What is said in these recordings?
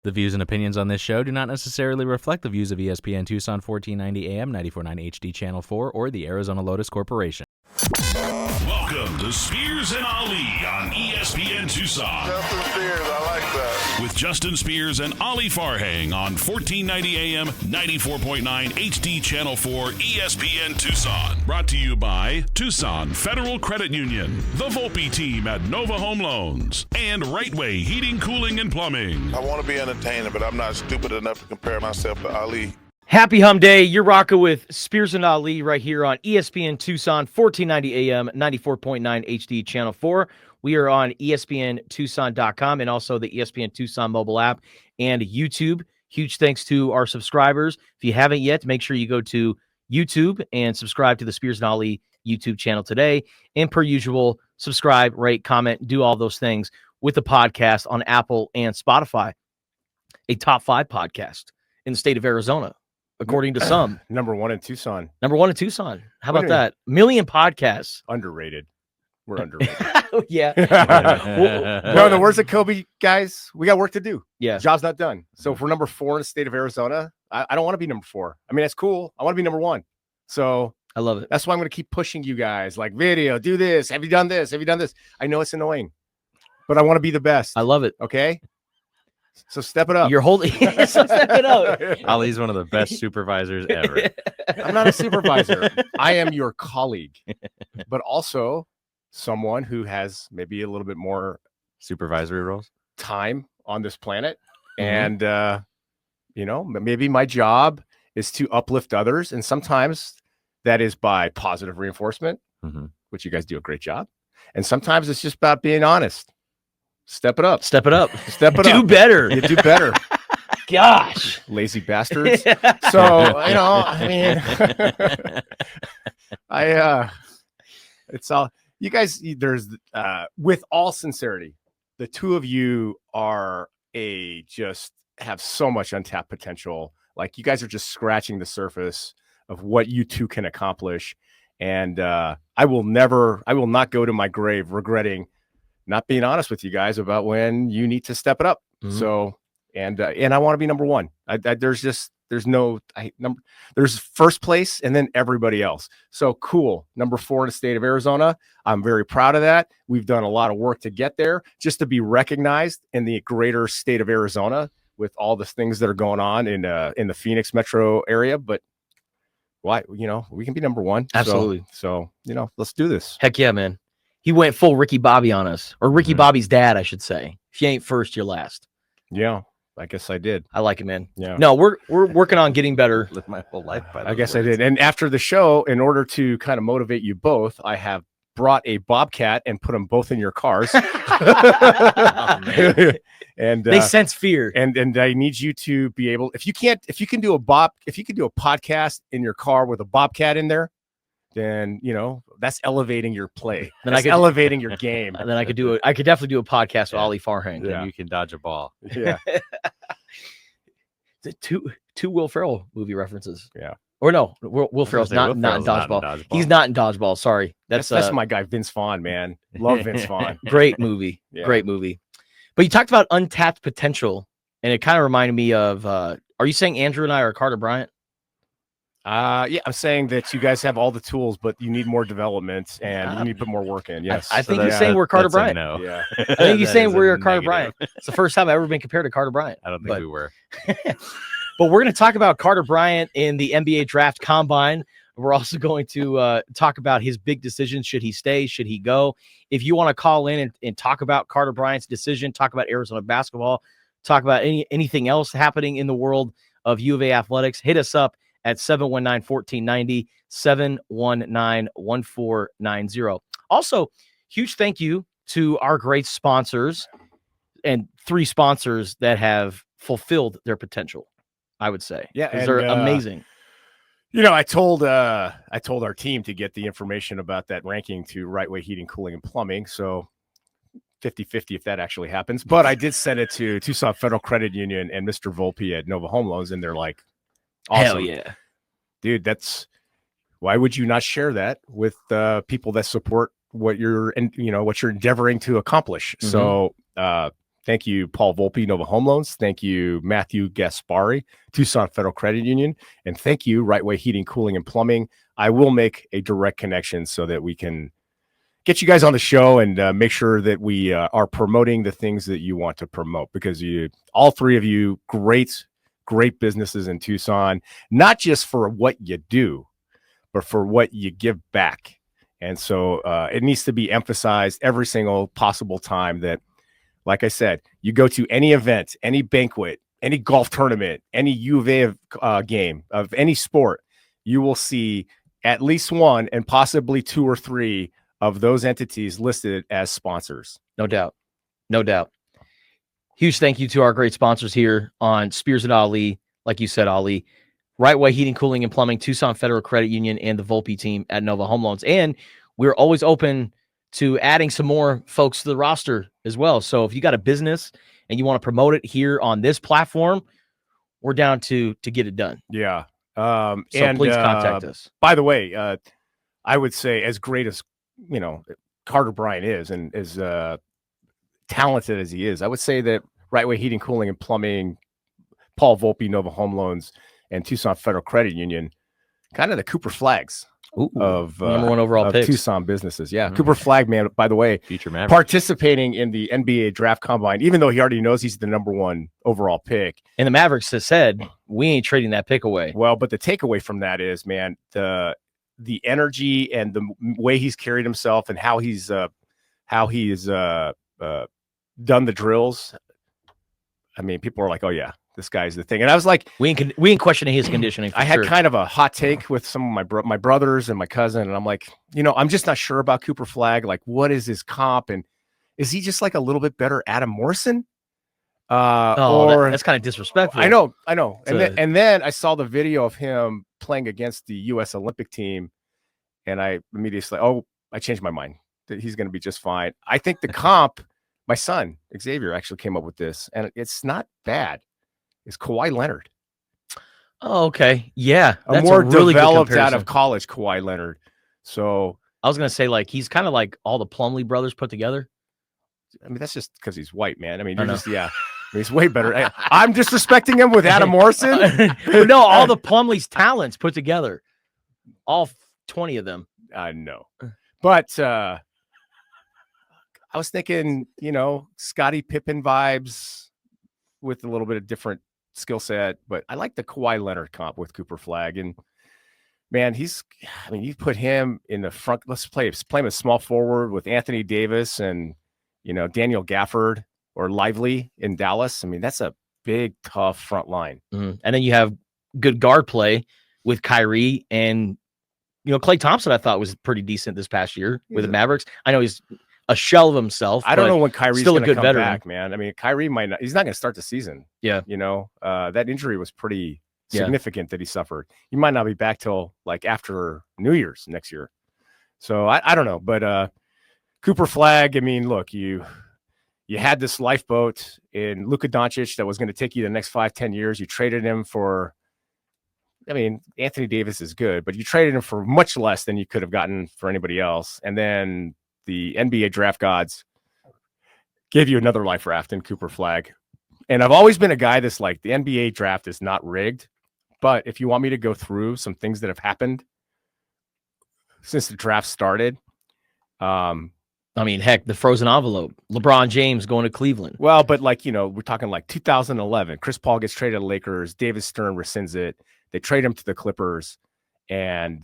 The views and opinions on this show do not necessarily reflect the views of ESPN Tucson 1490 AM, 94.9 HD Channel 4, or the Arizona Lotus Corporation. Welcome to Spears and Ali on ESPN Tucson. Justin Spears, I like that. With Justin Spears and Ali Farhang on 1490 AM, 94.9 HD Channel 4, ESPN Tucson. Brought to you by Tucson Federal Credit Union, the Volpe team at Nova Home Loans, and Rightway Heating, Cooling, and Plumbing. I want to be entertaining, but I'm not stupid enough to compare myself to Ali. Happy Hum Day. You're rocking with Spears and Ali right here on ESPN Tucson, 1490 AM, 94.9 HD Channel 4. We are on ESPNTucson.com and also the ESPN Tucson mobile app and YouTube. Huge thanks to our subscribers. If you haven't yet, make sure you go to YouTube and subscribe to the Spears and Ali YouTube channel today. And per usual, subscribe, rate, comment, do all those things with the podcast on Apple and Spotify. A top 5 podcast in the state of Arizona, according to some. Number 1 in Tucson. Number 1 in Tucson. How about that? Million podcasts. Underrated. We're underrated. Yeah. No, in the words of Kobe, guys, we got work to do. Yeah. Job's not done. So if we're number 4 in the state of Arizona, I don't want to be number 4. I mean, that's cool. I want to be number 1. So I love it. That's why I'm going to keep pushing you guys. Like, video, do this. Have you done this? Have you done this? I know it's annoying, but I want to be the best. I love it. Okay? So step it up. You're holding. So step it up. Ali's one of the best supervisors ever. I'm not a supervisor. I am your colleague, but also someone who has maybe a little bit more Supervisory roles? time on this planet. And, maybe my job is to uplift others. And sometimes that is by positive reinforcement, which you guys do a great job. And sometimes it's just about being honest. Step it up. Step it up. Step it Do up. better. You do better. Gosh. Lazy bastards. So, I mean, it's all, you guys, there's, with all sincerity, the two of you just have so much untapped potential. Like, you guys are just scratching the surface of what you two can accomplish. And I will not go to my grave regretting not being honest with you guys about when you need to step it up. So, and I want to be number 1. There's first place and then everybody else. So cool. Number 4 in the state of Arizona. I'm very proud of that. We've done a lot of work to get there, just to be recognized in the greater state of Arizona with all the things that are going on in the Phoenix metro area. But why, we can be number 1. Absolutely. So, let's do this. Heck yeah, man. He went full Ricky Bobby on us, or Ricky Bobby's dad, I should say. If you ain't first, you're last. Yeah, I guess I did. I like it, man. Yeah. No, we're working on getting better. Lived my whole life by I guess I did. And after the show, in order to kind of motivate you both, I have brought a bobcat and put them both in your cars. And They sense fear. and I need you to be able, if you can do a podcast in your car with a bobcat in there, then that's elevating your play. Then that's elevating your game. And then I could definitely do a podcast with Ali Farhang. Yeah. And you can dodge a ball. Yeah. The two Will Ferrell movie references. Yeah. Or no, Will Ferrell's not in Dodgeball. He's not in Dodgeball. Sorry. That's my guy, Vince Vaughn, man. Love Vince Vaughn. Great movie. Yeah. Great movie. But you talked about untapped potential, and it kind of reminded me of, are you saying Andrew and I are Carter Bryant? Yeah, I'm saying that you guys have all the tools, but you need more development and you need to put more work in. Yes. I think he's saying we're Carter Bryant. No. Yeah. I think he's saying we're Carter Bryant. It's the first time I've ever been compared to Carter Bryant. I don't think we were. But we're going to talk about Carter Bryant in the NBA Draft Combine. We're also going to talk about his big decision. Should he stay? Should he go? If you want to call in and talk about Carter Bryant's decision, talk about Arizona basketball, talk about anything else happening in the world of U of A athletics, hit us up at 719-1490, 719-1490. Also, huge thank you to our great sponsors, and 3 sponsors that have fulfilled their potential, I would say. Yeah, and they're amazing. I told our team to get the information about that ranking to Rightway Heating, Cooling, and Plumbing. So 50-50 if that actually happens. But I did send it to Tucson Federal Credit Union and Mr. Volpe at Nova Home Loans, and they're like, awesome. Hell yeah. Dude, why would you not share that with people that support what you're endeavoring to accomplish? So Thank you, Paul Volpe, Nova Home Loans. Thank you, Matthew Gaspari, Tucson Federal Credit Union. And thank you, Right Way Heating, Cooling, and Plumbing. I will make a direct connection so that we can get you guys on the show and make sure that we are promoting the things that you want to promote, because all three of you, great businesses in Tucson, not just for what you do, but for what you give back. And so it needs to be emphasized every single possible time that, like I said, you go to any event, any banquet, any golf tournament, any U of A game of any sport, you will see at least one and possibly two or three of those entities listed as sponsors. No doubt. No doubt. Huge thank you to our great sponsors here on Spears and Ali. Like you said, Ali, Right Way Heating, Cooling, and Plumbing, Tucson Federal Credit Union, and the Volpe team at Nova Home Loans. And we're always open to adding some more folks to the roster as well. So if you got a business and you want to promote it here on this platform, we're down to get it done. Yeah. So please contact us. By the way, I would say, as great as Carter Bryant is, and as talented as he is, I would say that Right Way Heating, Cooling, and Plumbing, Paul Volpe, Nova Home Loans, and Tucson Federal Credit Union, kind of the Cooper Flags of number one overall picks. Tucson businesses. Yeah, Cooper Flag, man, by the way, Future Mavericks. Participating in the NBA draft combine, even though he already knows he's the number one overall pick. And the Mavericks has said, we ain't trading that pick away. Well, but the takeaway from that is, man, the energy and the way he's carried himself and how he's done the drills. I mean, people are like, oh yeah, this guy's the thing. And I was like, we ain't questioning his conditioning. I had kind of a hot take with some of my brothers and my cousin. And I'm like, I'm just not sure about Cooper Flag. Like, what is his comp? And is he just like a little bit better Adam Morrison? That's kind of disrespectful. I know. And then I saw the video of him playing against the U.S. Olympic team, and I immediately, I changed my mind that he's going to be just fine. I think the comp, my son Xavier actually came up with this, and it's not bad. It's Kawhi Leonard. Oh, okay, yeah, that's a more really developed out of college Kawhi Leonard. So I was going to say, like, he's kind of like all the Plumlee brothers put together. I mean, that's just because he's white, man. I mean, he's way better. I'm disrespecting him with Adam Morrison. But no, all the Plumlee's talents put together, all 20 of them. I know, but I was thinking, Scottie Pippen vibes with a little bit of different skill set. But I like the Kawhi Leonard comp with Cooper Flag, and man, you put him in the front. Let's play him as small forward with Anthony Davis and Daniel Gafford or Lively in Dallas. I mean, that's a big, tough front line. Mm-hmm. And then you have good guard play with Kyrie and, Klay Thompson, I thought was pretty decent this past year with the Mavericks. I know he's a shell of himself. I don't know when Kyrie's still a good come veteran. Back, man. I mean, Kyrie he's not going to start the season. Yeah. That injury was pretty significant that he suffered. He might not be back till like after New Year's next year. So I don't know, but Cooper Flag, I mean, look, you had this lifeboat in Luka Doncic that was going to take you the next 5-10 years. You traded him for, Anthony Davis is good, but you traded him for much less than you could have gotten for anybody else. And then the NBA draft gods gave you another life raft in Cooper Flag. And I've always been a guy that's like, the NBA draft is not rigged, but if you want me to go through some things that have happened since the draft started, heck, the frozen envelope, LeBron James going to Cleveland. Well, but we're talking like 2011. Chris Paul gets traded to the Lakers. David Stern rescinds it. They trade him to the Clippers. And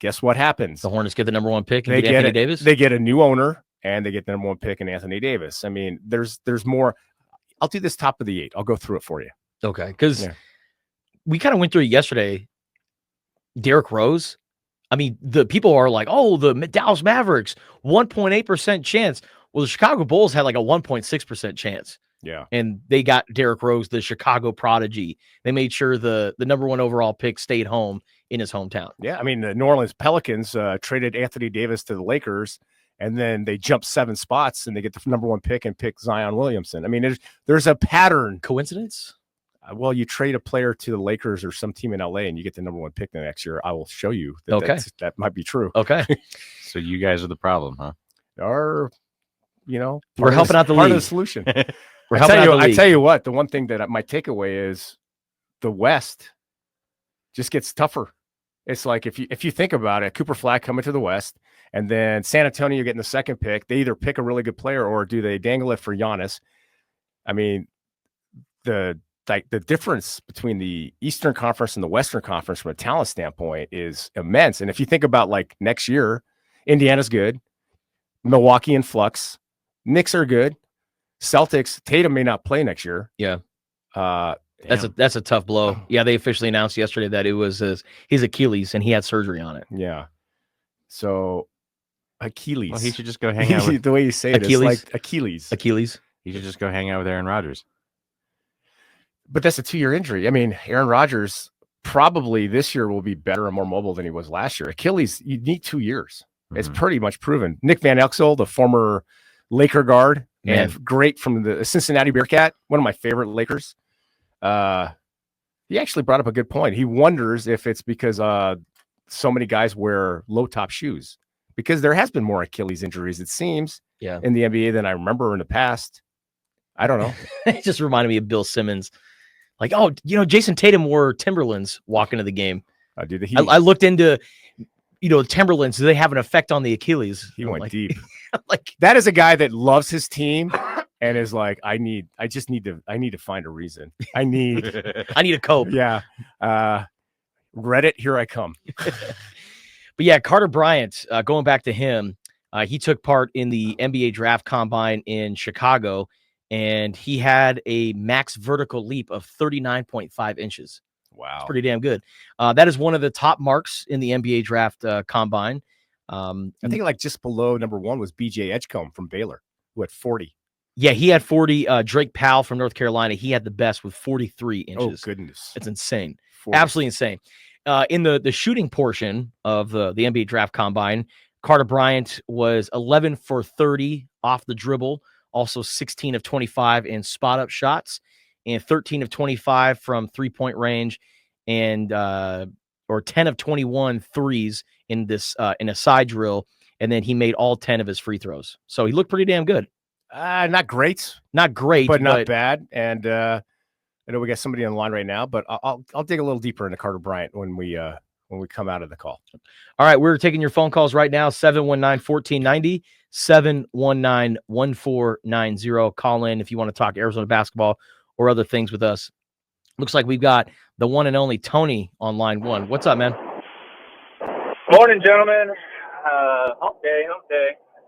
guess what happens? The Hornets get the number one pick and get Anthony Davis. They get a new owner and they get the number one pick in Anthony Davis. I mean, there's more. I'll do this top of the 8. I'll go through it for you. Okay. Because we kind of went through it yesterday. Derrick Rose. I mean, the people are like, oh, the Dallas Mavericks, 1.8% chance. Well, the Chicago Bulls had like a 1.6% chance. Yeah. And they got Derrick Rose, the Chicago prodigy. They made sure the number one overall pick stayed home in his hometown. Yeah. I mean, the New Orleans Pelicans traded Anthony Davis to the Lakers, and then they jumped 7 spots and they get the number one pick and pick Zion Williamson. I mean, there's a pattern. Coincidence? Well, you trade a player to the Lakers or some team in LA and you get the number one pick the next year. I will show you that might be true. Okay. So you guys are the problem, huh? We're helping out the league. Part of the solution. We're helping out the league. I tell you what, the one thing that my takeaway is the West just gets tougher. It's like if you think about it, Cooper Flag coming to the West, and then San Antonio getting the second pick. They either pick a really good player or do they dangle it for Giannis? I mean, the difference between the Eastern Conference and the Western Conference from a talent standpoint is immense. And if you think about like next year, Indiana's good, Milwaukee in flux, Knicks are good, Celtics, Tatum may not play next year. Yeah. That's a tough blow. Yeah, they officially announced yesterday that it was his Achilles and he had surgery on it. Yeah. So Achilles. Well, he should just go hang out with the way you say it. It's like Achilles. He should just go hang out with Aaron Rodgers. But that's a 2-year injury. I mean, Aaron Rodgers probably this year will be better and more mobile than he was last year. Achilles, you need 2 years. Mm-hmm. It's pretty much proven. Nick Van Exel, the former Laker guard, and great from the Cincinnati Bearcat, one of my favorite Lakers. He actually brought up a good point. He wonders if it's because so many guys wear low-top shoes, because there has been more Achilles injuries, it seems, in the NBA than I remember in the past. I don't know. It just reminded me of Bill Simmons. Like, oh, Jason Tatum wore Timberlands walking to the game. I looked into, Timberlands. Do they have an effect on the Achilles? He went deep. Like, that is a guy that loves his team and is like, I need to find a reason. I need a cope. Yeah. Reddit, here I come. But yeah, Carter Bryant, going back to him, he took part in the NBA draft combine in Chicago, and he had a max vertical leap of 39.5 inches. Wow. It's pretty damn good. That is one of the top marks in the NBA draft combine. I think like just below number 1 was BJ Edgecombe from Baylor, who had 40. Yeah, he had 40. Drake Powell from North Carolina, he had the best with 43 inches. Oh, goodness. It's insane. 40. Absolutely insane. In the shooting portion of the NBA draft combine, Carter Bryant was 11 for 30 off the dribble, also 16 of 25 in spot-up shots, and 13 of 25 from three-point range, and or 10 of 21 threes in a side drill, and then he made all 10 of his free throws. So he looked pretty damn good. Not great, but not bad. And I know we got somebody on the line right now, but I'll dig a little deeper into Carter Bryant when we come out of the call. All right, we're taking your phone calls right now, 719-1490, 719-1490. Call in if you want to talk Arizona basketball or other things with us. Looks like we've got the one and only Tony on line 1. What's up, man? Morning, gentlemen. Hump day.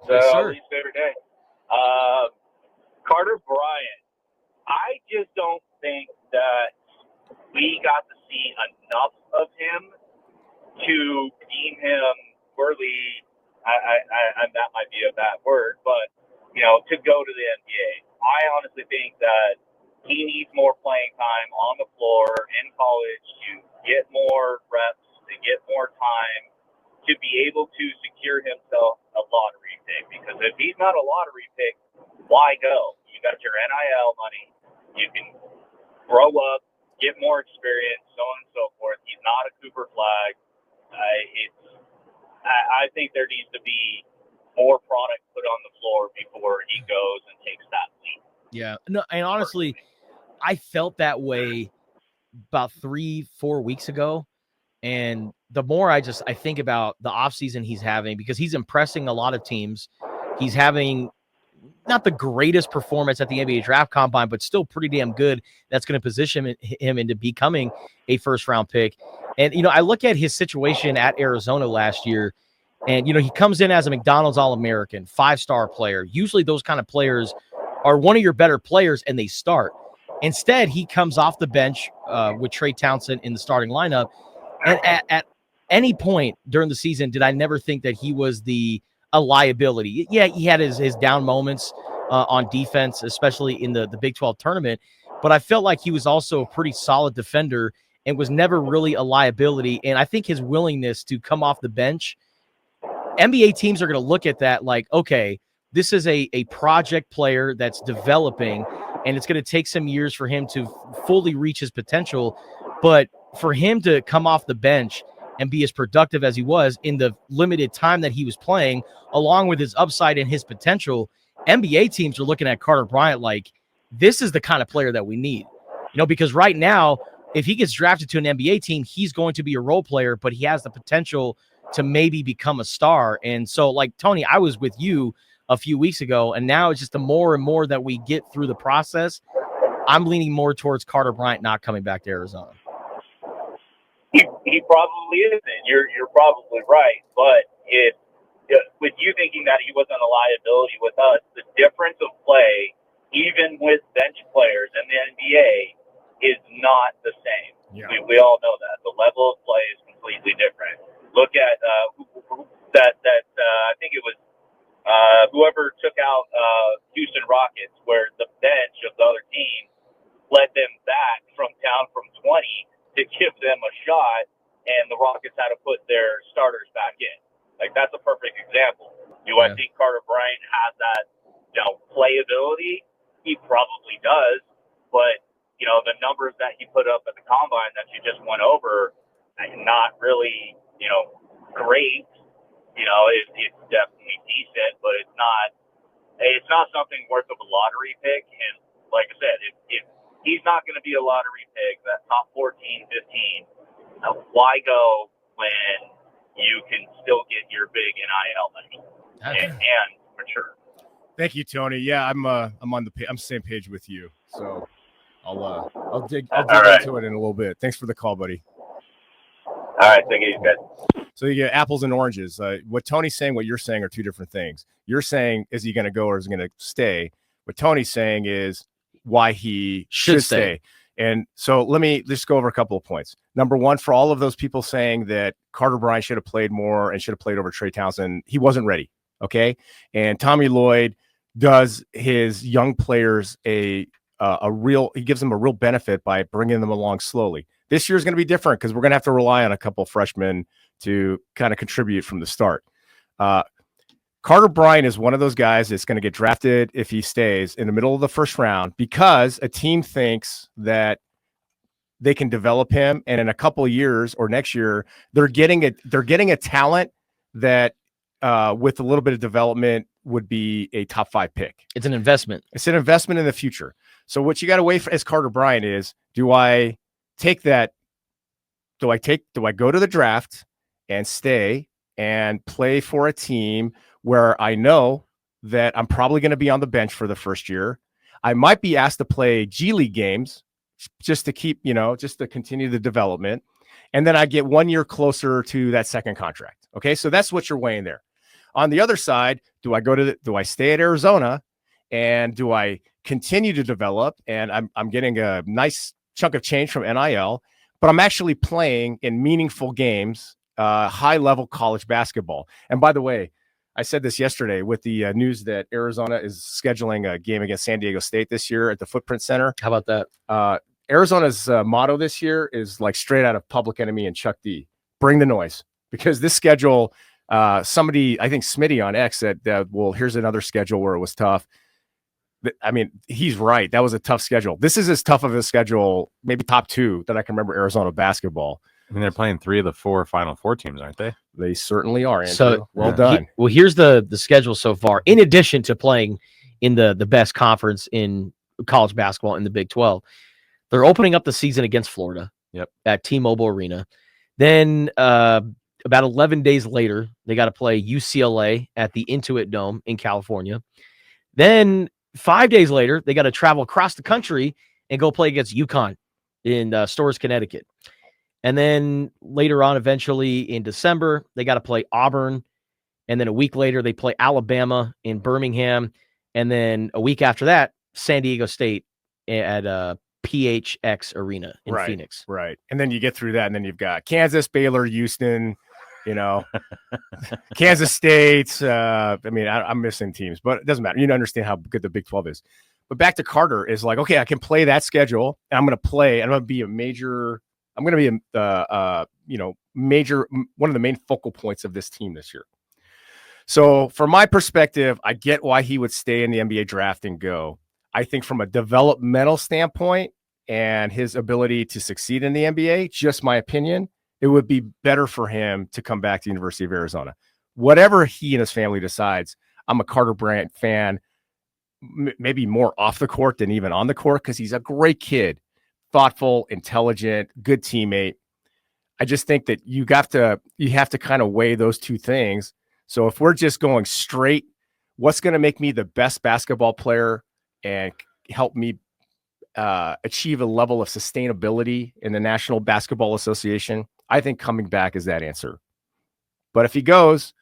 So Yes, sir. Lee's favorite day. Carter Bryant. I just don't think that we got to see enough of him to deem him worthy. That might be a bad word, but to go to the NBA. I honestly think that he needs more playing time on the floor in college to get more reps, to get more time, to be able to secure himself a lottery pick. Because if he's not a lottery pick, why go? You got your NIL money. You can grow up, get more experience, so on and so forth. He's not a Cooper Flag. I think there needs to be more product put on the floor before he goes and takes that leap. Yeah. No, and honestly, I felt that way about 3-4 weeks ago. And the more I think about the offseason he's having, because he's impressing a lot of teams. He's having not the greatest performance at the NBA draft combine, but still pretty damn good. That's going to position him into becoming a first-round pick. And, I look at his situation at Arizona last year, and, he comes in as a McDonald's All-American, 5-star player. Usually those kind of players are one of your better players, and they start. Instead, he comes off the bench with Trey Townsend in the starting lineup. And at any point during the season, did I never think that he was a liability? Yeah, he had his down moments on defense, especially in the Big 12 tournament. But I felt like he was also a pretty solid defender and was never really a liability. And I think his willingness to come off the bench, NBA teams are going to look at that like, okay, this is a project player that's developing, and it's going to take some years for him to fully reach his potential. But for him to come off the bench and be as productive as he was in the limited time that he was playing, along with his upside and his potential, NBA teams are looking at Carter Bryant like, this is the kind of player that we need, because right now, if he gets drafted to an NBA team, he's going to be a role player, but he has the potential to maybe become a star. And so, like, Tony, I was with you a few weeks ago, and now it's just the more and more that we get through the process, I'm leaning more towards Carter Bryant not coming back to Arizona. He probably isn't. You're probably right. But with you thinking that he wasn't a liability with us, the difference of play, even with bench players in the NBA, is not the same. Yeah. We all know that. The level of play is completely different. Look at I think it was whoever took out Houston Rockets, where the bench of the other team led them back down from 20 to give them a shot, and the Rockets had to put their starters back in. Like, that's a perfect example. I think Carter Bryant has that, playability? He probably does, but, the numbers that he put up at the combine that you just went over, not really, great. It's definitely decent, but it's not something worth of a lottery pick. And like I said, if he's not going to be a lottery pick, that top 14, 15, why go when you can still get your big NIL money and mature? Thank you, Tony. Yeah, I'm on I'm the same page with you. So I'll dig into it in a little bit. Thanks for the call, buddy. All right, thank you, guys. So you get apples and oranges. What Tony's saying, what you're saying are two different things. You're saying, is he going to go or is he going to stay? What Tony's saying is why he should stay. And so let me just go over a couple of points. Number one, for all of those people saying that Carter Bryant should have played more and should have played over Trae Townsend, he wasn't ready. Okay. And Tommy Lloyd does his young players he gives them a real benefit by bringing them along slowly. This year is going to be different because we're going to have to rely on a couple of freshmen to kind of contribute from the start. Carter Bryant is one of those guys that's going to get drafted if he stays in the middle of the first round because a team thinks that they can develop him, and in a couple of years or next year, they're getting a talent that with a little bit of development would be a top 5 pick. It's an investment. It's an investment in the future. So what you got to weigh for as Carter Bryant is, do I take that? Do I go to the draft and stay and play for a team where I know that I'm probably going to be on the bench for the first year? I might be asked to play G League games just to keep, just to continue the development. And then I get 1 year closer to that second contract. Okay. So that's what you're weighing there. On the other side, do I stay at Arizona and do I continue to develop? And I'm getting a nice chunk of change from NIL, but I'm actually playing in meaningful games, high level college basketball. And by the way, I said this yesterday with the news that Arizona is scheduling a game against San Diego State this year at the Footprint Center. How about that? Arizona's motto this year is like straight out of Public Enemy and Chuck D. Bring the noise, because this schedule, somebody, I think Smitty on X said, well, here's another schedule where it was tough. I mean, he's right. That was a tough schedule. This is as tough of a schedule, maybe top 2 that I can remember Arizona basketball. I mean, they're playing 3 of the 4 Final Four teams, aren't they? They certainly are, Andrew. So well done. Here's the schedule so far. In addition to playing in the best conference in college basketball in the Big 12, they're opening up the season against Florida. Yep. At T-Mobile Arena. Then about 11 days later, they got to play UCLA at the Intuit Dome in California. Then 5 days later, they got to travel across the country and go play against UConn in Storrs, Connecticut. And then later on, eventually in December, they got to play Auburn. And then a week later, they play Alabama in Birmingham. And then a week after that, San Diego State at PHX Arena in Phoenix. Right. And then you get through that, and then you've got Kansas, Baylor, Houston, Kansas State. I'm missing teams, but it doesn't matter. You understand how good the Big 12 is. But back to Carter is like, okay, I can play that schedule, and I'm going to play, and I'm going to be major, one of the main focal points of this team this year. So from my perspective, I get why he would stay in the NBA draft and go. I think from a developmental standpoint and his ability to succeed in the NBA, just my opinion, it would be better for him to come back to the University of Arizona. Whatever he and his family decides, I'm a Carter Bryant fan maybe more off the court than even on the court, because he's a great kid, thoughtful, intelligent, good teammate. I just think that you have to kind of weigh those two things. So if we're just going straight, what's going to make me the best basketball player and help me achieve a level of sustainability in the National Basketball Association, I think coming back is that answer. But if he goes,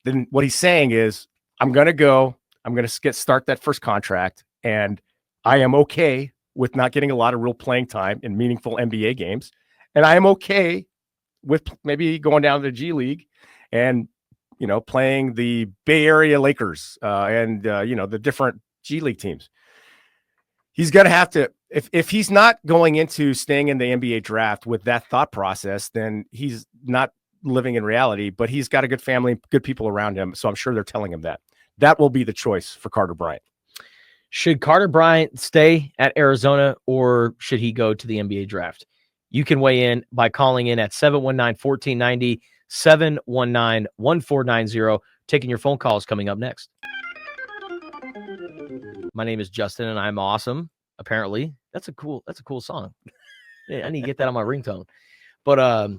then what he's saying is, I'm going to start that first contract, and I am okay with not getting a lot of real playing time in meaningful NBA games. And I am okay with maybe going down to the G League and, playing the Bay Area Lakers and the different G League teams. He's going to have to, if he's not going into staying in the NBA draft with that thought process, then he's not living in reality, but he's got a good family, good people around him. So I'm sure they're telling him that. That will be the choice for Carter Bryant. Should Carter Bryant stay at Arizona, or should he go to the NBA draft? You can weigh in by calling in at 719-1490, 719-1490. Taking your phone calls coming up next. My name is Justin, and I'm awesome. Apparently, that's a cool song. Yeah, I need to get that on my ringtone. But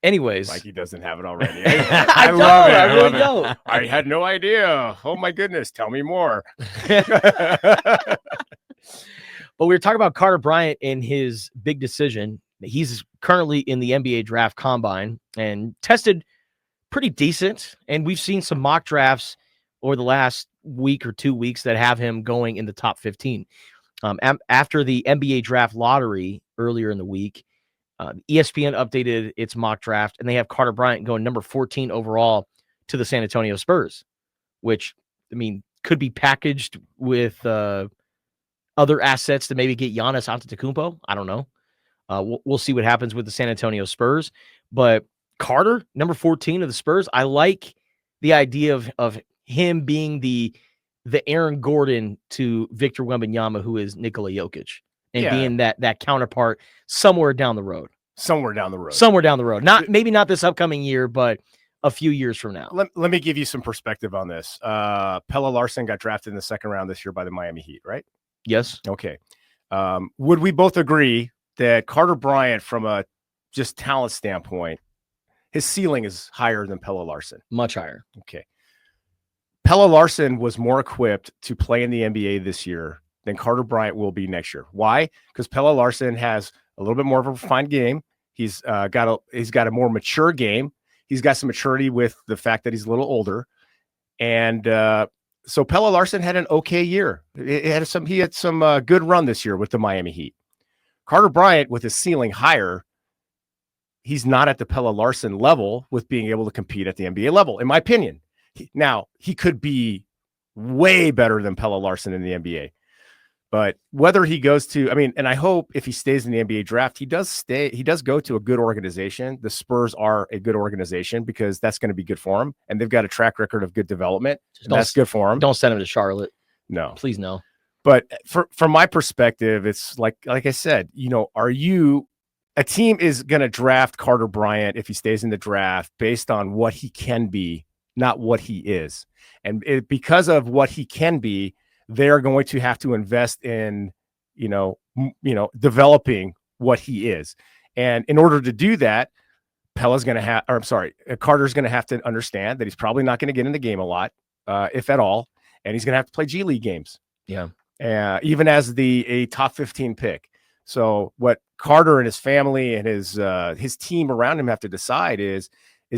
anyways, Mikey doesn't have it already. I love it. I really don't. I had no idea. Oh my goodness, tell me more. But we were talking about Carter Bryant and his big decision. He's currently in the NBA draft combine and tested pretty decent. And we've seen some mock drafts over the last week or 2 weeks that have him going in the top 15. After the NBA draft lottery earlier in the week, ESPN updated its mock draft, and they have Carter Bryant going number 14 overall to the San Antonio Spurs, which, could be packaged with other assets to maybe get Giannis Antetokounmpo. I don't know. We'll see what happens with the San Antonio Spurs. But Carter, number 14 of the Spurs, I like the idea of him being the Aaron Gordon to Victor Wembanyama, who is Nikola Jokic, and being that counterpart somewhere down the road. Somewhere down the road. Maybe not this upcoming year, but a few years from now. Let me give you some perspective on this. Pelle Larsson got drafted in the second round this year by the Miami Heat, right? Yes. Okay. Would we both agree that Carter Bryant, from a just talent standpoint, his ceiling is higher than Pelle Larsson? Much higher. Okay. Pelle Larsson was more equipped to play in the NBA this year than Carter Bryant will be next year. Why? Because Pelle Larsson has a little bit more of a refined game. He's got a more mature game. He's got some maturity with the fact that he's a little older. And so Pelle Larsson had an okay year. He had some good run this year with the Miami Heat. Carter Bryant, with his ceiling higher, he's not at the Pelle Larsson level with being able to compete at the NBA level, in my opinion. Now, he could be way better than Pelle Larsson in the NBA. But whether he goes to, and I hope if he stays in the NBA draft, he does go to a good organization. The Spurs are a good organization because that's going to be good for him. And they've got a track record of good development. That's good for him. Don't send him to Charlotte. No. Please no. But from my perspective, it's like I said, a team is going to draft Carter Bryant if he stays in the draft based on what he can be, not what he is. And because of what he can be, they're going to have to invest in, developing what he is. And in order to do that, Carter's going to have to understand that he's probably not going to get in the game a lot, if at all. And he's going to have to play G League games. Yeah. Even as a top 15 pick. So what Carter and his family and his team around him have to decide is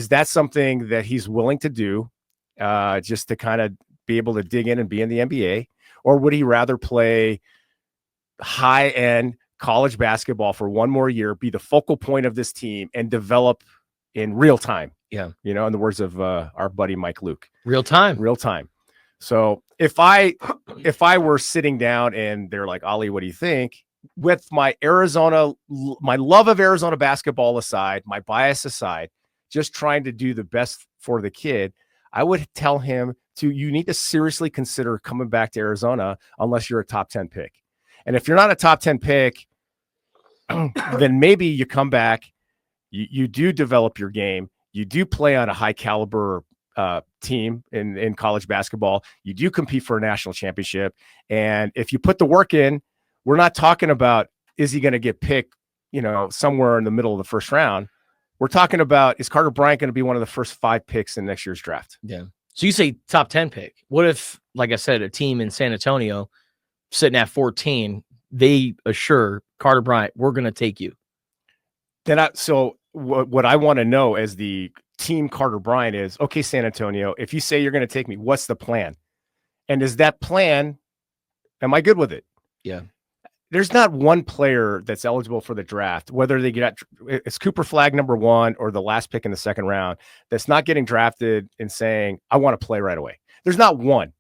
that something that he's willing to do just to kind of be able to dig in and be in the NBA? Or would he rather play high-end college basketball for one more year, be the focal point of this team, and develop in real time? Yeah. In the words of our buddy Mike Luke. Real time. So if I were sitting down and they're like, Ollie, what do you think? With my love of Arizona basketball aside, my bias aside, just trying to do the best for the kid, I would tell him you need to seriously consider coming back to Arizona unless you're a top 10 pick. And if you're not a top 10 pick, then maybe you come back, you do develop your game, you do play on a high caliber team in college basketball. You do compete for a national championship. And if you put the work in, we're not talking about, is he going to get picked, somewhere in the middle of the first round? We're talking about, is Carter Bryant going to be one of the first 5 picks in next year's draft? Yeah. So you say top 10 pick. What if, like I said, a team in San Antonio sitting at 14, they assure Carter Bryant, we're going to take you? So what I want to know as the team Carter Bryant is, okay, San Antonio, if you say you're going to take me, what's the plan? And is that plan, am I good with it? Yeah. There's not one player that's eligible for the draft, whether they get it's Cooper Flag number 1 or the last pick in the second round, that's not getting drafted and saying, I want to play right away. There's not one.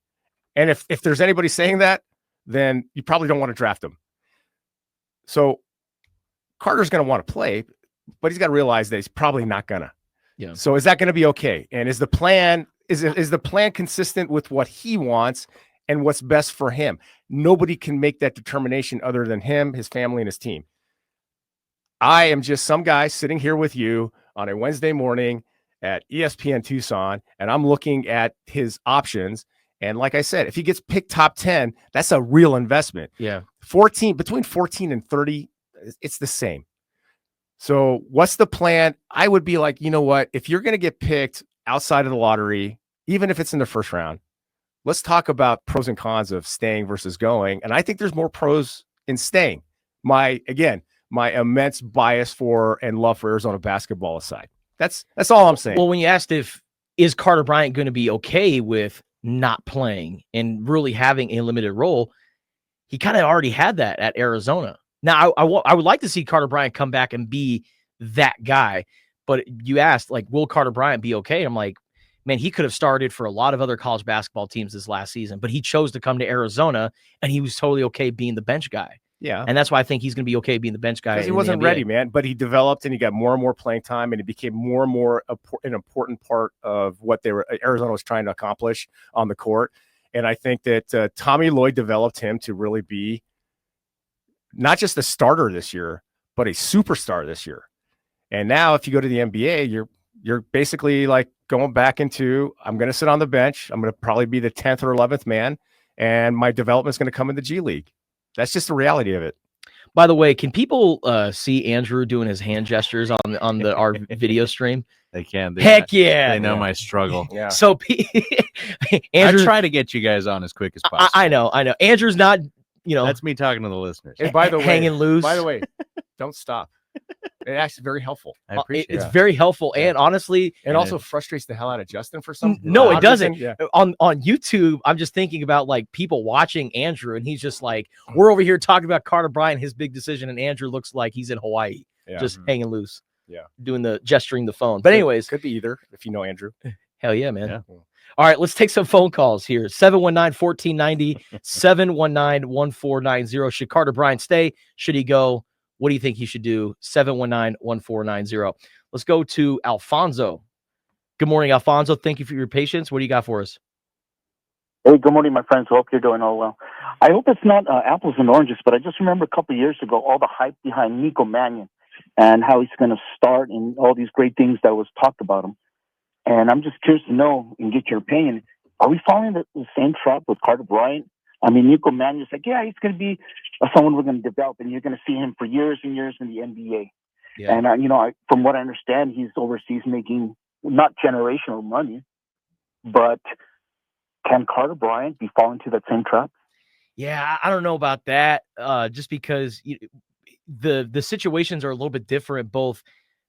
And if there's anybody saying that, then you probably don't want to draft them. So Carter's going to want to play, but he's got to realize that he's probably not gonna. Yeah. So is that going to be okay? And is the plan consistent with what he wants and what's best for him? Nobody can make that determination other than him, his family, and his team. I am just some guy sitting here with you on a Wednesday morning at ESPN Tucson, and I'm looking at his options. And like I said, if he gets picked top 10, that's a real investment. Yeah. Between 14 and 30, it's the same. So what's the plan? I would be like, you know what? If you're going to get picked outside of the lottery, even if it's in the first round, let's talk about pros and cons of staying versus going. And I think there's more pros in staying. My immense bias for and love for Arizona basketball aside. That's all I'm saying. Well, when you asked is Carter Bryant going to be okay with not playing and really having a limited role, he kind of already had that at Arizona. Now, I would like to see Carter Bryant come back and be that guy. But you asked, like, will Carter Bryant be okay? I'm like, man, he could have started for a lot of other college basketball teams this last season, but he chose to come to Arizona, and he was totally okay being the bench guy. Yeah. And that's why I think he's going to be okay being the bench guy. Because he wasn't ready, man. But he developed and he got more and more playing time, and it became more and more an important part of what Arizona was trying to accomplish on the court. And I think that Tommy Lloyd developed him to really be not just a starter this year, but a superstar this year. And now if you go to the NBA, you're basically like going back into, I'm going to sit on the bench. I'm going to probably be the 10th or 11th man, and my development is going to come in the G League. That's just the reality of it. By the way, can people see Andrew doing his hand gestures on our video stream? They can. Heck yeah. They know my struggle. Yeah. So Andrew, I try to get you guys on as quick as possible. I know. Andrew's not, that's me talking to the listeners. And by the way, hanging loose. By the way, don't stop. It's actually very helpful. I appreciate It's it. very helpful, and honestly, and also frustrates the hell out of Justin for some. No, it doesn't. Yeah. On YouTube, I'm just thinking about like people watching Andrew, and he's just like, we're over here talking about Carter Bryant, his big decision, and Andrew looks like he's in Hawaii, just hanging loose, doing the gesturing the phone. But anyways, could be either if you know Andrew. Hell yeah, man. Yeah. All right, let's take some phone calls here. 719-1490, 719-1490. Should Carter Bryant stay? Should he go? What do you think he should do? 719-1490. Let's go to Alfonso. Good morning, Alfonso. Thank you for your patience. What do you got for us? Hey, good morning, my friends. Hope you're doing all well. I hope it's not apples and oranges, but I just remember a couple of years ago, all the hype behind Nico Mannion and how he's going to start and all these great things that was talked about him. And I'm just curious to know and get your opinion. Are we falling the same trap with Carter Bryant? I mean, Nico Mannion's like, yeah, he's going to be someone we're going to develop, and you're going to see him for years and years in the NBA. Yeah. And, from what I understand, he's overseas making not generational money, but can Carter Bryant be falling to that same trap? Yeah, I don't know about that, just because the situations are a little bit different, both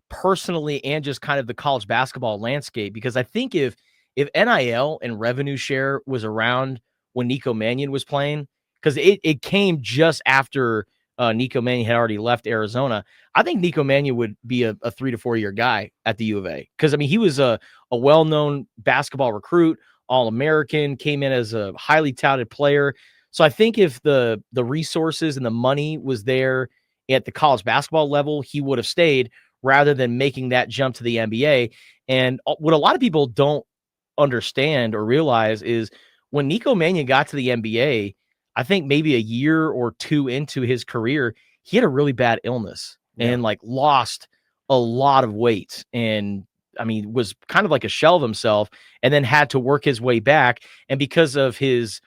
personally and just kind of the college basketball landscape. Because I think if NIL and revenue share was around when Nico Mannion was playing, because it came just after Nico Mannion had already left Arizona, I think Nico Mannion would be a 3 to 4 year guy at the U of A. Because, I mean, he was a well-known basketball recruit, All-American, came in as a highly touted player. So I think if the resources and the money was there at the college basketball level, he would have stayed rather than making that jump to the NBA. And what a lot of people don't understand or realize is when Nico Mannion got to the NBA, I think maybe a year or two into his career, he had a really bad illness and like lost a lot of weight. And was kind of like a shell of himself, and then had to work his way back. And because of his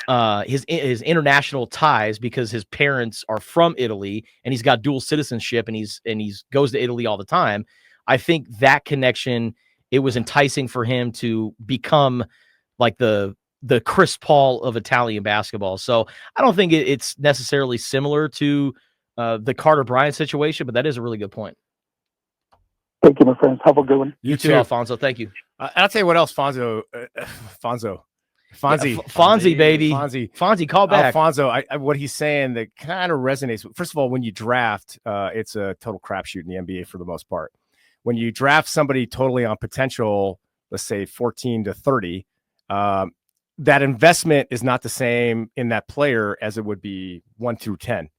international ties, because his parents are from Italy and he's got dual citizenship, and he's goes to Italy all the time, I think that connection, it was enticing for him to become like the Chris Paul of Italian basketball. So I don't think it's necessarily similar to the Carter Bryant situation, but that is a really good point. Thank you, my friends. Have a good one. You too, Alfonso. Thank you. I'll tell you what else, Fonzie, baby. Fonzie, call back. Alfonso, what he's saying that kind of resonates. First of all, when you draft, it's a total crapshoot in the NBA for the most part. When you draft somebody totally on potential, let's say 14 to 30, that investment is not the same in that player as it would be 1 through 10.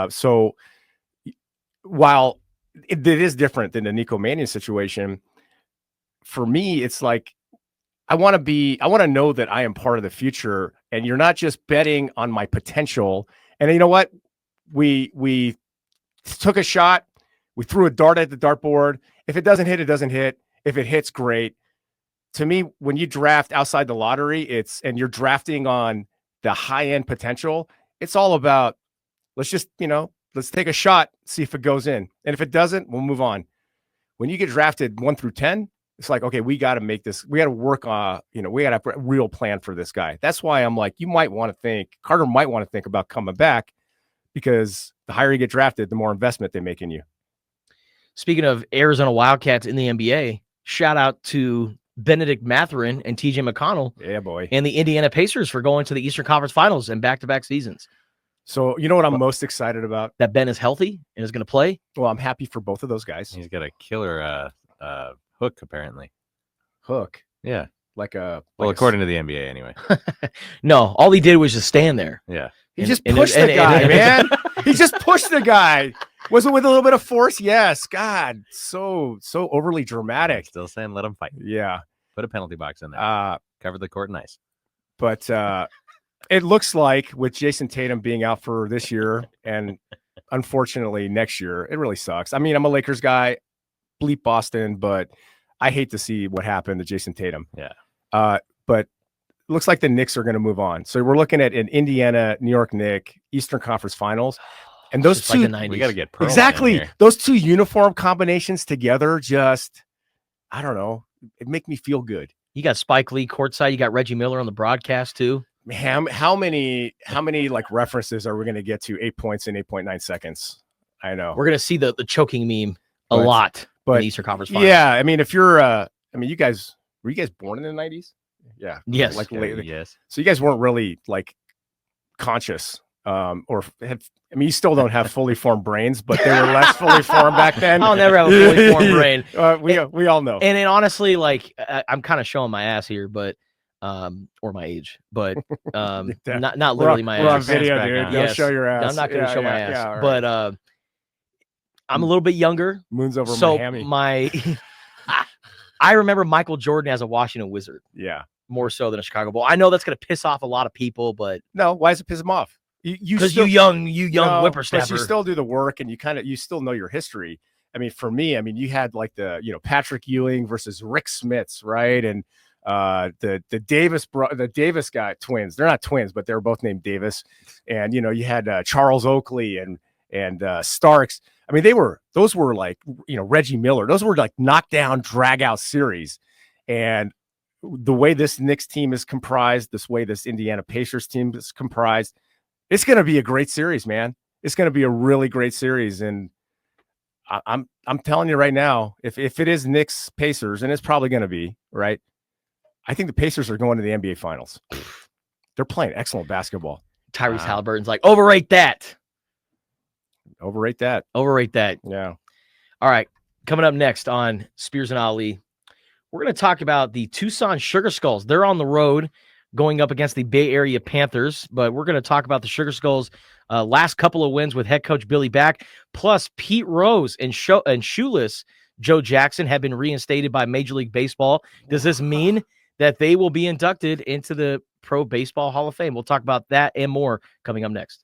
So while it is different than the Nico Mannion situation, for me, it's like, I want to know that I am part of the future, and you're not just betting on my potential. And you know what? We took a shot. We threw a dart at the dartboard. If it doesn't hit, it doesn't hit. If it hits, great. To me, when you draft outside the lottery, and you're drafting on the high end potential, it's all about, let's just, let's take a shot, see if it goes in. And if it doesn't, we'll move on. When you get drafted 1 through 10, it's like, okay, we got to make this, we got to work on, we got to have a real plan for this guy. That's why I'm like, Carter might want to think about coming back, because the higher you get drafted, the more investment they make in you. Speaking of Arizona Wildcats in the NBA, shout out to Benedict Mathurin and TJ McConnell. Yeah, boy. And the Indiana Pacers for going to the Eastern Conference Finals in back-to-back seasons. So you know what I'm most excited about? That Ben is healthy and is going to play. Well, I'm happy for both of those guys. He's got a killer hook, apparently. Hook? Yeah. According to the NBA, anyway. No, all he did was just stand there. Yeah. He just pushed the guy, man. He just pushed the guy. Was it with a little bit of force? Yes. God, so overly dramatic. Still saying let him fight. Yeah. Put a penalty box in there. Cover the court in ice. But it looks like with Jason Tatum being out for this year and unfortunately next year, it really sucks. I mean, I'm a Lakers guy, bleep Boston, but I hate to see what happened to Jason Tatum. Yeah. But it looks like the Knicks are going to move on. So we're looking at an Indiana, New York Knicks, Eastern Conference Finals. And those two, like the 90s. We got to get Pearl exactly those two uniform combinations together. Just, I don't know, it make me feel good. You got Spike Lee courtside. You got Reggie Miller on the broadcast too. How many like references are we going to get to 8 points in 8.9 seconds? I know we're going to see the choking meme a lot, but in the Eastern Conference Finals. Yeah, I mean, if you're, were you guys born in the 90s? Yeah. Yes. Yes. So you guys weren't really like conscious. You still don't have fully formed brains, but they were less fully formed back then. I'll never have a fully formed brain. We all know. And honestly, like I'm kind of showing my ass here, but or my age, but not literally my ass. We're on video, dude. Don't show your ass. I'm not going to show my ass, right. But I'm a little bit younger. Moon's over Miami. I remember Michael Jordan as a Washington Wizard. Yeah. More so than a Chicago Bull. I know that's going to piss off a lot of people, but no, why does it piss them off? Because you young whippersnapper. But you still do the work, and you still know your history. I mean, for me, you had like the Patrick Ewing versus Rick Smits, right? And the Davis guy twins. They're not twins, but they're both named Davis. And you had Charles Oakley and Starks. I mean, those were like Reggie Miller. Those were like knockdown, drag out series. And the way this Knicks team is comprised, this way this Indiana Pacers team is comprised, it's going to be a great series, man. It's going to be a really great series. And I'm telling you right now, if it is Knicks Pacers, and it's probably going to be, right? I think the Pacers are going to the NBA Finals. They're playing excellent basketball. Tyrese Halliburton's like, overrate that. Overrate that. Yeah. All right. Coming up next on Spears and Ali, we're going to talk about the Tucson Sugar Skulls. They're on the road going up against the Bay Area Panthers, but we're going to talk about the Sugar Skulls' last couple of wins with head coach Billy Back, plus Pete Rose and shoeless Joe Jackson have been reinstated by Major League Baseball. Does this mean that they will be inducted into the Pro Baseball Hall of Fame? We'll talk about that and more coming up next.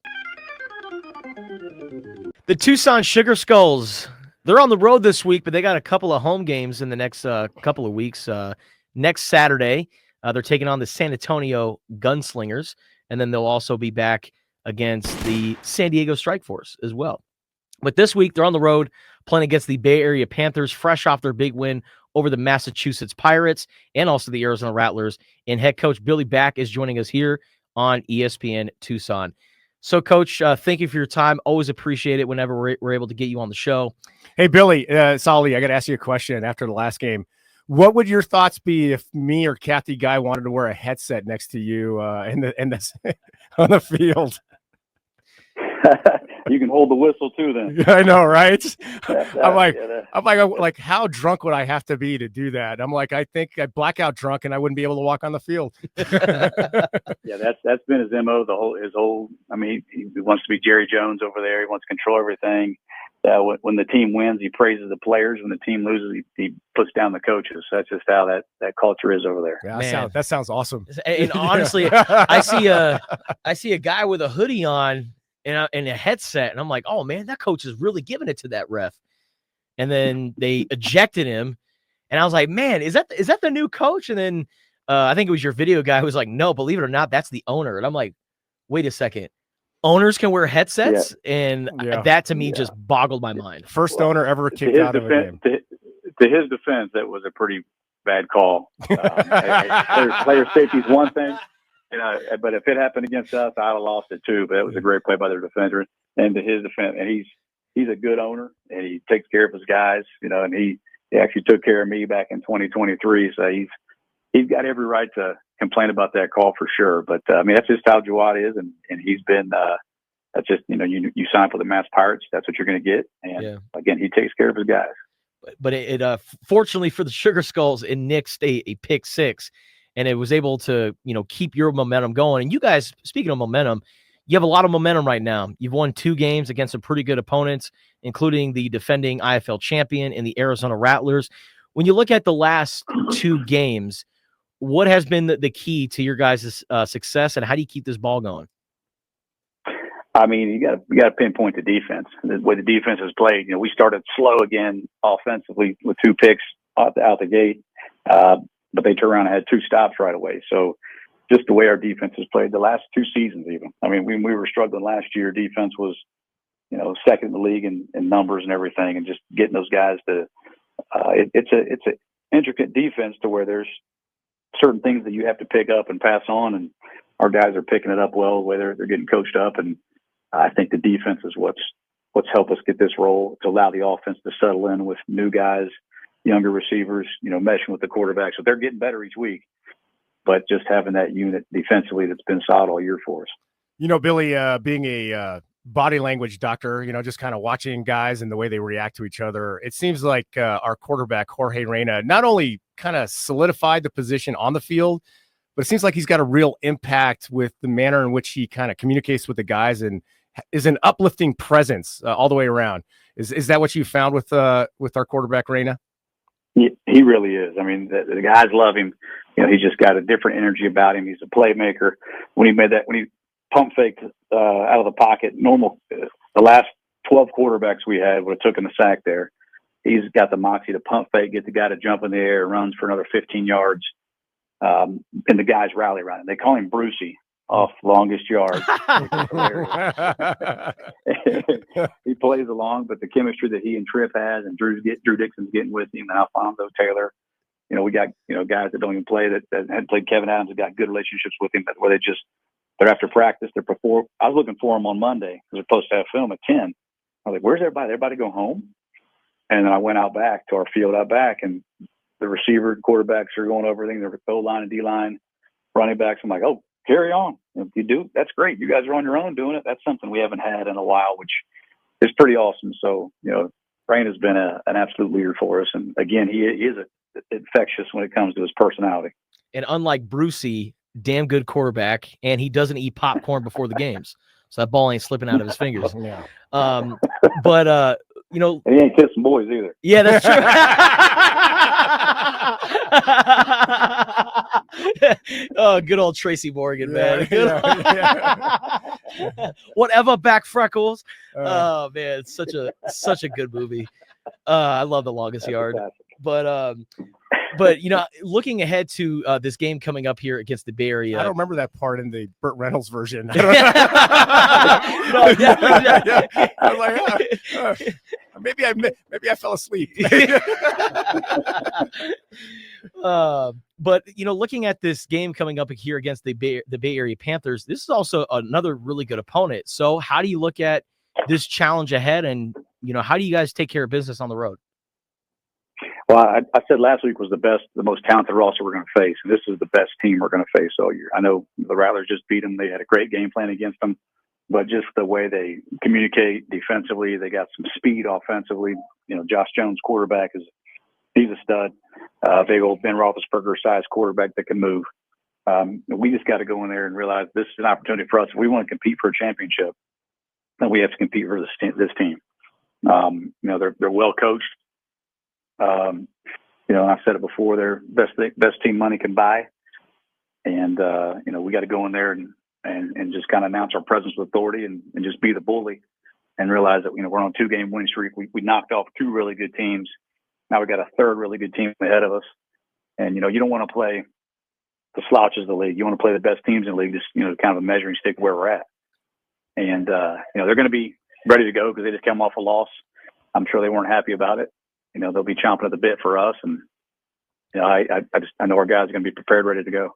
The Tucson Sugar Skulls They're on the road this week, but they got a couple of home games in the next couple of weeks. Next Saturday, they're taking on the San Antonio Gunslingers, and then they'll also be back against the San Diego Strikeforce as well. But this week, they're on the road playing against the Bay Area Panthers, fresh off their big win over the Massachusetts Pirates and also the Arizona Rattlers. And head coach Billy Back is joining us here on ESPN Tucson. So, Coach, thank you for your time. Always appreciate it whenever we're able to get you on the show. Hey, Billy, Solly, I got to ask you a question after the last game. What would your thoughts be if me or Kathy Guy wanted to wear a headset next to you on the field? You can hold the whistle too, then. I know, right? I'm like, how drunk would I have to be to do that? I'm like, I think I'd blackout drunk and I wouldn't be able to walk on the field. Yeah, that's been his MO. His whole. I mean, he wants to be Jerry Jones over there. He wants to control everything. When the team wins, he praises the players. When the team loses, he puts down the coaches. That's just how that culture is over there. Yeah, that sounds awesome. And honestly, I see a guy with a hoodie on and a headset, and I'm like, oh man, that coach is really giving it to that ref. And then they ejected him, and I was like, man, is that the new coach? And then I think it was your video guy who was like, no, believe it or not, that's the owner. And I'm like, wait a second. Owners can wear headsets, and that to me just boggled my mind. First owner ever kicked out of a game. To his defense, that was a pretty bad call. Player safety is one thing, but if it happened against us, I'd have lost it too. But it was a great play by their defender. And to his defense, and he's a good owner, and he takes care of his guys. And he actually took care of me back in 2023. So he's got every right to complain about that call for sure. But I mean, that's just how Jawad is. And he's been, that's just, you sign for the Mass Pirates. That's what you're going to get. And again, he takes care of his guys. But it fortunately for the Sugar Skulls, it nixed a pick six, and it was able to, keep your momentum going. And you guys, speaking of momentum, you have a lot of momentum right now. You've won 2 games against some pretty good opponents, including the defending IFL champion and the Arizona Rattlers. When you look at the last 2 games, what has been the key to your guys' success, and how do you keep this ball going? I mean, you got to pinpoint the defense. The way the defense has played, we started slow again offensively with 2 picks out the gate, but they turned around and had 2 stops right away. So just the way our defense has played the last 2 seasons, even. I mean, when we were struggling last year, defense was, second in the league in numbers and everything, and just getting those guys to. It's an intricate defense to where there's certain things that you have to pick up and pass on, and our guys are picking it up well, the way they're getting coached up, and I think the defense is what's helped us get this role, to allow the offense to settle in with new guys, younger receivers, meshing with the quarterback. So they're getting better each week, but just having that unit defensively that's been solid all year for us. Billy, being a body language doctor, just kind of watching guys and the way they react to each other, it seems like our quarterback, Jorge Reyna, not only kind of solidified the position on the field, but it seems like he's got a real impact with the manner in which he kind of communicates with the guys and is an uplifting presence all the way around. Is that what you found with our quarterback, Reyna? He really is. I mean, the guys love him. He's just got a different energy about him. He's a playmaker. When he pump faked out of the pocket, the last 12 quarterbacks we had would have taken the sack there. He's got the moxie to pump fake, get the guy to jump in the air, runs for another 15 yards. And the guys rally around him. They call him Brucey off longest yards. He plays along, but the chemistry that he and Tripp has, and Drew Dixon's getting with him, and Alfonso Taylor. We got guys that don't even play that hadn't played. Kevin Adams have got good relationships with him, where they're after practice. They're before. I was looking for them on Monday because they're supposed to have film at 10. I was like, "Where's everybody? Everybody go home?" And then I went out back to our field out back, and the receiver quarterbacks are going over everything. They're O-line and D-line, running backs. I'm like, oh, carry on. If you do, that's great. You guys are on your own doing it. That's something we haven't had in a while, which is pretty awesome. So, Bryant has been an absolute leader for us. And again, he is infectious when it comes to his personality. And unlike Brucey, damn good quarterback, and he doesn't eat popcorn before the games. So that ball ain't slipping out of his fingers. Yeah. And he ain't kissing boys either. Yeah, that's true. Oh, good old Tracy Morgan, man. Yeah. Whatever back freckles. Oh man, it's such a good movie. I love The Longest Yard. But looking ahead to this game coming up here against the Bay Area. I don't remember that part in the Burt Reynolds version. No, yeah. I was like, maybe I fell asleep. But looking at this game coming up here against the Bay Area Panthers, this is also another really good opponent. So how do you look at this challenge ahead, and how do you guys take care of business on the road? Well, I said last week was the most talented roster we're going to face, and this is the best team we're going to face all year. I know the Rattlers just beat them; they had a great game plan against them, but just the way they communicate defensively, they got some speed offensively. Josh Jones, quarterback, he's a stud. Big old Ben Roethlisberger sized quarterback that can move. We just got to go in there and realize this is an opportunity for us. If we want to compete for a championship, then we have to compete for this team. They're well coached. I've said it before, they're best team money can buy. And, we got to go in there and just kind of announce our presence with authority and just be the bully and realize that, we're on a 2-game winning streak. We knocked off 2 really good teams. Now we got a 3rd really good team ahead of us. And, you don't want to play the slouches of the league. You want to play the best teams in the league, just, kind of a measuring stick where we're at. And, they're going to be ready to go because they just came off a loss. I'm sure they weren't happy about it. They'll be chomping at the bit for us. And, I know our guys are going to be prepared, ready to go.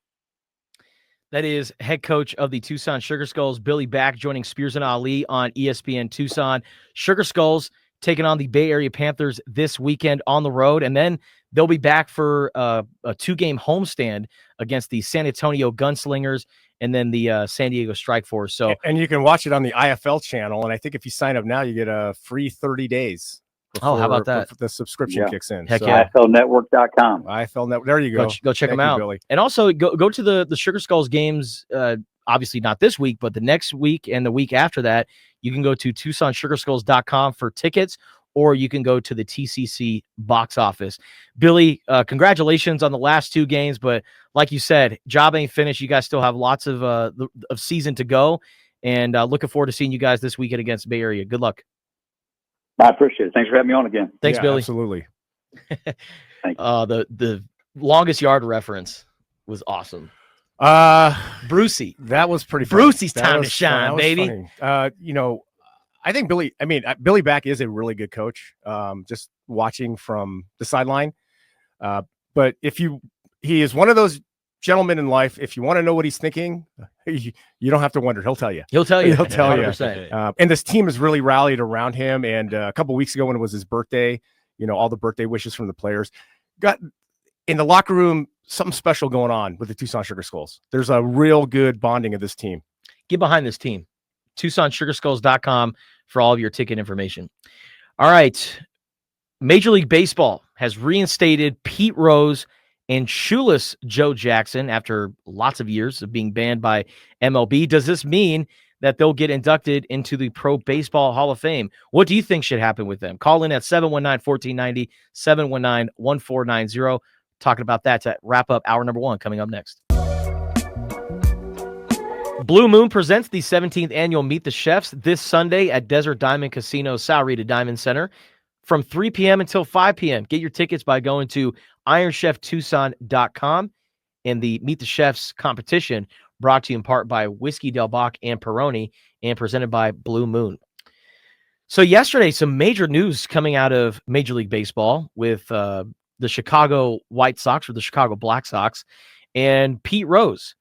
That is head coach of the Tucson Sugar Skulls, Billy Back, joining Spears and Ali on ESPN Tucson. Sugar Skulls taking on the Bay Area Panthers this weekend on the road, and then they'll be back for a 2-game homestand against the San Antonio Gunslingers and then the San Diego Strike Force. So, and you can watch it on the IFL channel, and I think if you sign up now, you get a free 30 days. How about that? The subscription kicks in. Heck yeah. IFLnetwork.com. IFL Network. There you go. Go check them out. Billy. And also go to the Sugar Skulls games, obviously not this week, but the next week and the week after that. You can go to TucsonSugarskulls.com for tickets, or you can go to the TCC box office. Billy, congratulations on the last 2 games, but like you said, job ain't finished. You guys still have lots of season to go, and looking forward to seeing you guys this weekend against Bay Area. Good luck. I appreciate it. Thanks for having me on again. Thanks, Billy. Absolutely. The longest yard reference was awesome. Brucey. That was pretty funny. Brucey's time to shine, baby. I think Billy Back is a really good coach. Just watching from the sideline. But he is one of those gentlemen in life. If you want to know what he's thinking, you don't have to wonder. He'll tell you. He'll tell you. 100%. And this team has really rallied around him. And a couple of weeks ago, when it was his birthday, all the birthday wishes from the players, got in the locker room, something special going on with the Tucson Sugar Skulls. There's a real good bonding of this team. Get behind this team. TucsonSugarskulls.com for all of your ticket information. All right. Major League Baseball has reinstated Pete Rose and shoeless Joe Jackson after lots of years of being banned by MLB. Does this mean that they'll get inducted into the Pro Baseball Hall of Fame? What do you think should happen with them? Call in at 719-1490, 719-1490. Talking about that to wrap up hour number 1 coming up next. Blue Moon presents the 17th annual Meet the Chefs this Sunday at Desert Diamond Casino, Salrita Diamond Center from 3 p.m. until 5 p.m. Get your tickets by going to IronChefTucson.com. And the Meet the Chefs competition brought to you in part by Whiskey Del Bach and Peroni and presented by Blue Moon. So yesterday, some major news coming out of Major League Baseball with the Chicago White Sox, or the Chicago Black Sox, and Pete Rose.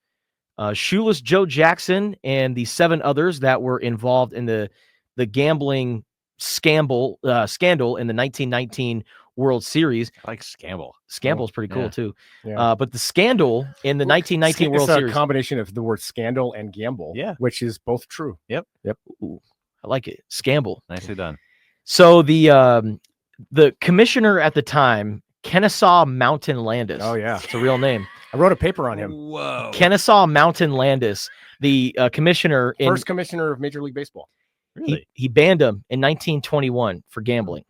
Shoeless Joe Jackson and the 7 others that were involved in the gambling scandal in the 1919 World Series. I like Scamble. Scamble's pretty cool too. Yeah. But the scandal in the 1919 World Series. It's a combination of the word scandal and gamble, which is both true. Yep. Ooh, I like it. Scamble. Nicely done. So the commissioner at the time, Kennesaw Mountain Landis. Oh yeah, it's a real name. I wrote a paper on him. Whoa. Kennesaw Mountain Landis, the commissioner, first commissioner of Major League Baseball. Really? He banned him in 1921 for gambling,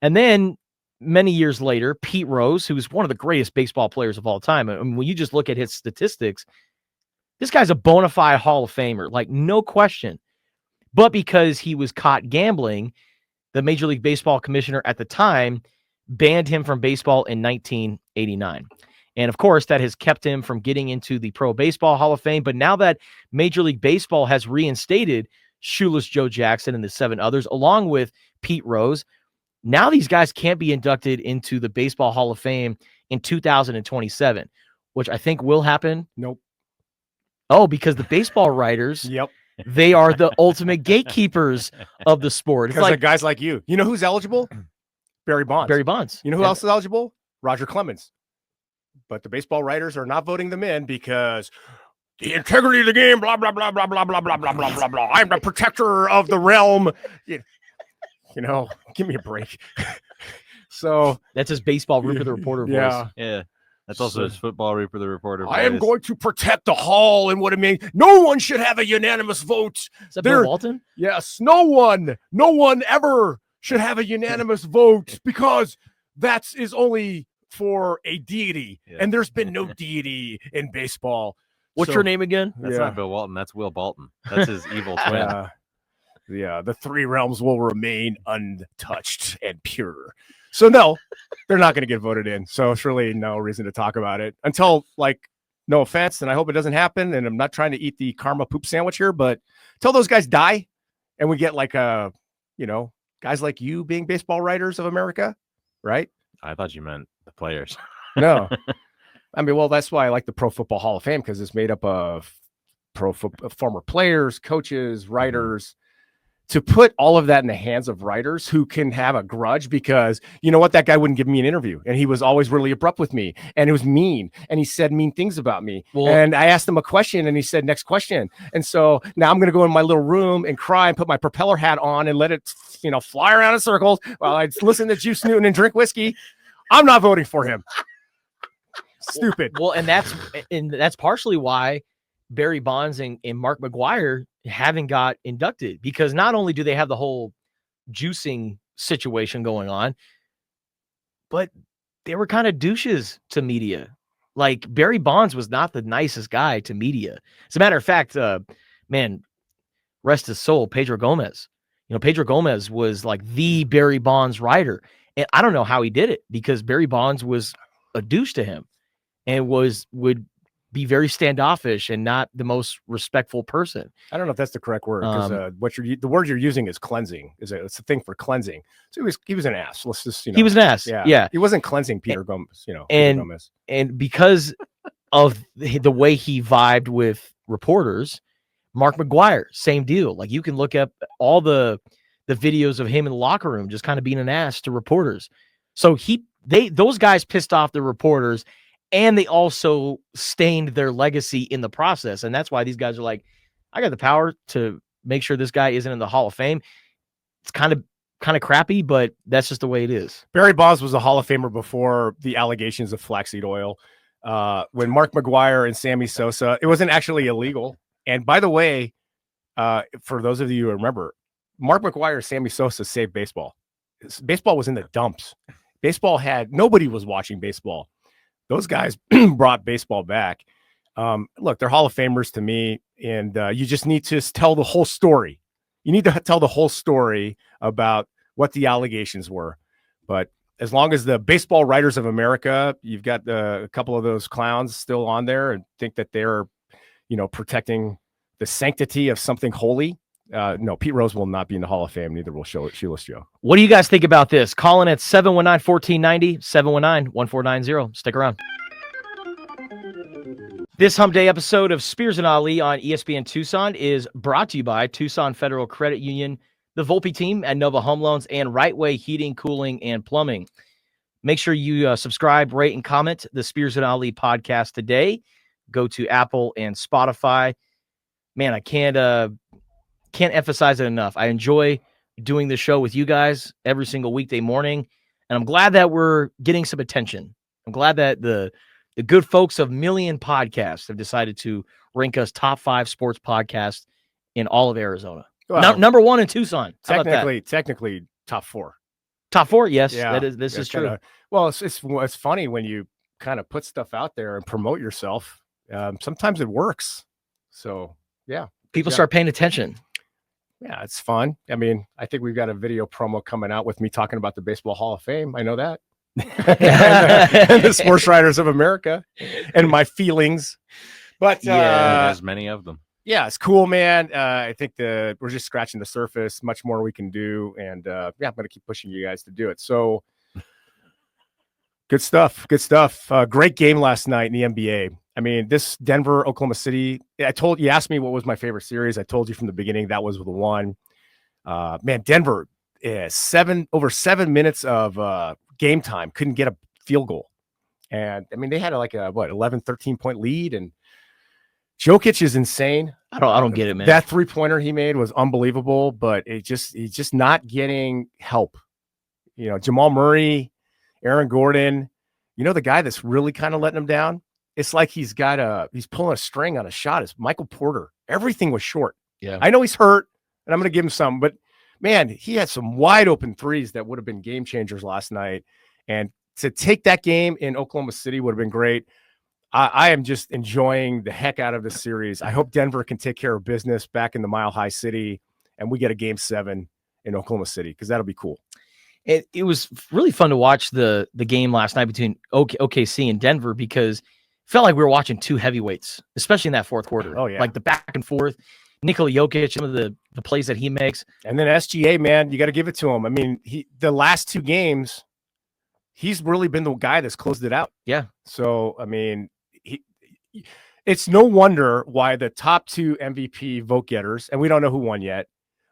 and then many years later, Pete Rose, who was one of the greatest baseball players of all time. I mean, when you just look at his statistics, this guy's a bona fide Hall of Famer, like no question. But because he was caught gambling, the Major League Baseball commissioner at the time banned him from baseball in 1989. And of course, that has kept him from getting into the Pro Baseball Hall of Fame. But now that Major League Baseball has reinstated Shoeless Joe Jackson and the 7 others, along with Pete Rose, now these guys can't be inducted into the Baseball Hall of Fame in 2027, which I think will happen. Nope. Oh, because the baseball writers, Yep. they are the ultimate gatekeepers of the sport. It's Because like guys like you. You know who's eligible? Barry Bonds. Barry Bonds. You know who else is eligible? Roger Clemens. But the baseball writers are not voting them in because the integrity of the game, blah, blah, blah, blah, blah, blah, blah, blah, blah, blah, blah. I'm the protector of the realm. You know, give me a break. So that's his baseball Rupert the Reporter voice. Yeah. That's also his football Rupert the Reporter voice. I am going to protect the Hall and what it means. No one should have a unanimous vote. Is that Bill Walton? Yes. No one ever should have a unanimous vote because that is only for a deity. Yeah. And there's been no deity in baseball. What's your name again? That's not Bill Walton. That's Will Bolton. That's his evil twin. Yeah, the 3 realms will remain untouched and pure. So no, they're not going to get voted in. So it's really no reason to talk about it until, like, no offense, and I hope it doesn't happen. And I'm not trying to eat the karma poop sandwich here, but until those guys die and we get like guys like you being baseball writers of America, right? I thought you meant the players. No, I mean, well, that's why I like the Pro Football Hall of Fame, because it's made up of former players, coaches, writers. To put all of that in the hands of writers who can have a grudge because, you know what, that guy wouldn't give me an interview. And he was always really abrupt with me. And it was mean. And he said mean things about me. Well, and I asked him a question and he said, next question. And so now I'm going to go in my little room and cry and put my propeller hat on and let it, fly around in circles while I listen to Juice Newton and drink whiskey. I'm not voting for him. Stupid. Well, and that's partially why Barry Bonds and Mark McGwire haven't got inducted, because not only do they have the whole juicing situation going on, but they were kind of douches to media. Like, Barry Bonds was not the nicest guy to media. As a matter of fact, man, rest his soul, Pedro Gomez. Pedro Gomez was like the Barry Bonds writer. And I don't know how he did it, because Barry Bonds was a douche to him and would be very standoffish and not the most respectful person. I don't know if that's the correct word, because the word you're using is cleansing. It's a thing for cleansing. So he was an ass. Let's just he was an ass. Yeah. He wasn't cleansing Peter Gomez. And because of the way he vibed with reporters, Mark McGwire, same deal. Like, you can look up all the videos of him in the locker room just kind of being an ass to reporters. So those guys pissed off the reporters. And they also stained their legacy in the process. And that's why these guys are like, I got the power to make sure this guy isn't in the Hall of Fame. It's kind of crappy, but that's just the way it is. Barry Bonds was a Hall of Famer before the allegations of flaxseed oil. When Mark McGwire and Sammy Sosa, it wasn't actually illegal. And by the way, for those of you who remember, Mark McGwire and Sammy Sosa saved baseball. Baseball was in the dumps. Nobody was watching baseball. Those guys brought baseball back. Look, they're Hall of Famers to me, and you just need to tell the whole story. You need to tell the whole story about what the allegations were. But as long as the baseball writers of America, you've got a couple of those clowns still on there and think that they're, protecting the sanctity of something holy. No, Pete Rose will not be in the Hall of Fame. Neither will Shoeless Joe. What do you guys think about this? Call in at 719-1490, 719-1490. Stick around. This Hump Day episode of Spears and Ali on ESPN Tucson is brought to you by Tucson Federal Credit Union, the Volpe team at Nova Home Loans, and Right Way Heating, Cooling, and Plumbing. Make sure you subscribe, rate, and comment the Spears and Ali podcast today. Go to Apple and Spotify. Man, I can't emphasize it enough. I enjoy doing the show with you guys every single weekday morning, and I'm glad that we're getting some attention. I'm glad that the good folks of Million Podcasts have decided to rank us top 5 sports podcasts in all of Arizona. Well, number 1 in Tucson. Technically top 4. Top 4, yes. Yeah, This is true. Well, it's funny when you kind of put stuff out there and promote yourself. Sometimes it works. So yeah, people start paying attention. Yeah, it's fun. I mean, I think we've got a video promo coming out with me talking about the Baseball Hall of Fame. I know that. and the Sports Writers of America and my feelings. But there's many of them. Yeah, it's cool, man. I think we're just scratching the surface. Much more we can do. And I'm going to keep pushing you guys to do it. So good stuff. Good stuff. Great game last night in the NBA. I mean, this Denver, Oklahoma City, you asked me what was my favorite series. I told you from the beginning that was the one. Man, Denver, over 7 minutes of game time, couldn't get a field goal. And I mean, they had like a 11, 13 point lead, and Jokic is insane. I don't get it, man. That 3-pointer he made was unbelievable, but he's just not getting help. You know, Jamal Murray, Aaron Gordon, the guy that's really kind of letting him down. It's like he's pulling a string on a shot. It's Michael Porter. Everything was short. Yeah. I know he's hurt, and I'm going to give him some, but man, he had some wide open threes that would have been game changers last night. And to take that game in Oklahoma City would have been great. I am just enjoying the heck out of this series. I hope Denver can take care of business back in the Mile High City, and we get a game 7 in Oklahoma City, because that'll be cool. It was really fun to watch the game last night between OKC and Denver, because felt like we were watching two heavyweights, especially in that fourth quarter. Oh, yeah. Like the back and forth, Nikola Jokic, some of the plays that he makes. And then SGA, man, you got to give it to him. I mean, the last 2 games, he's really been the guy that's closed it out. Yeah. So, I mean, it's no wonder why the top 2 MVP vote getters, and we don't know who won yet,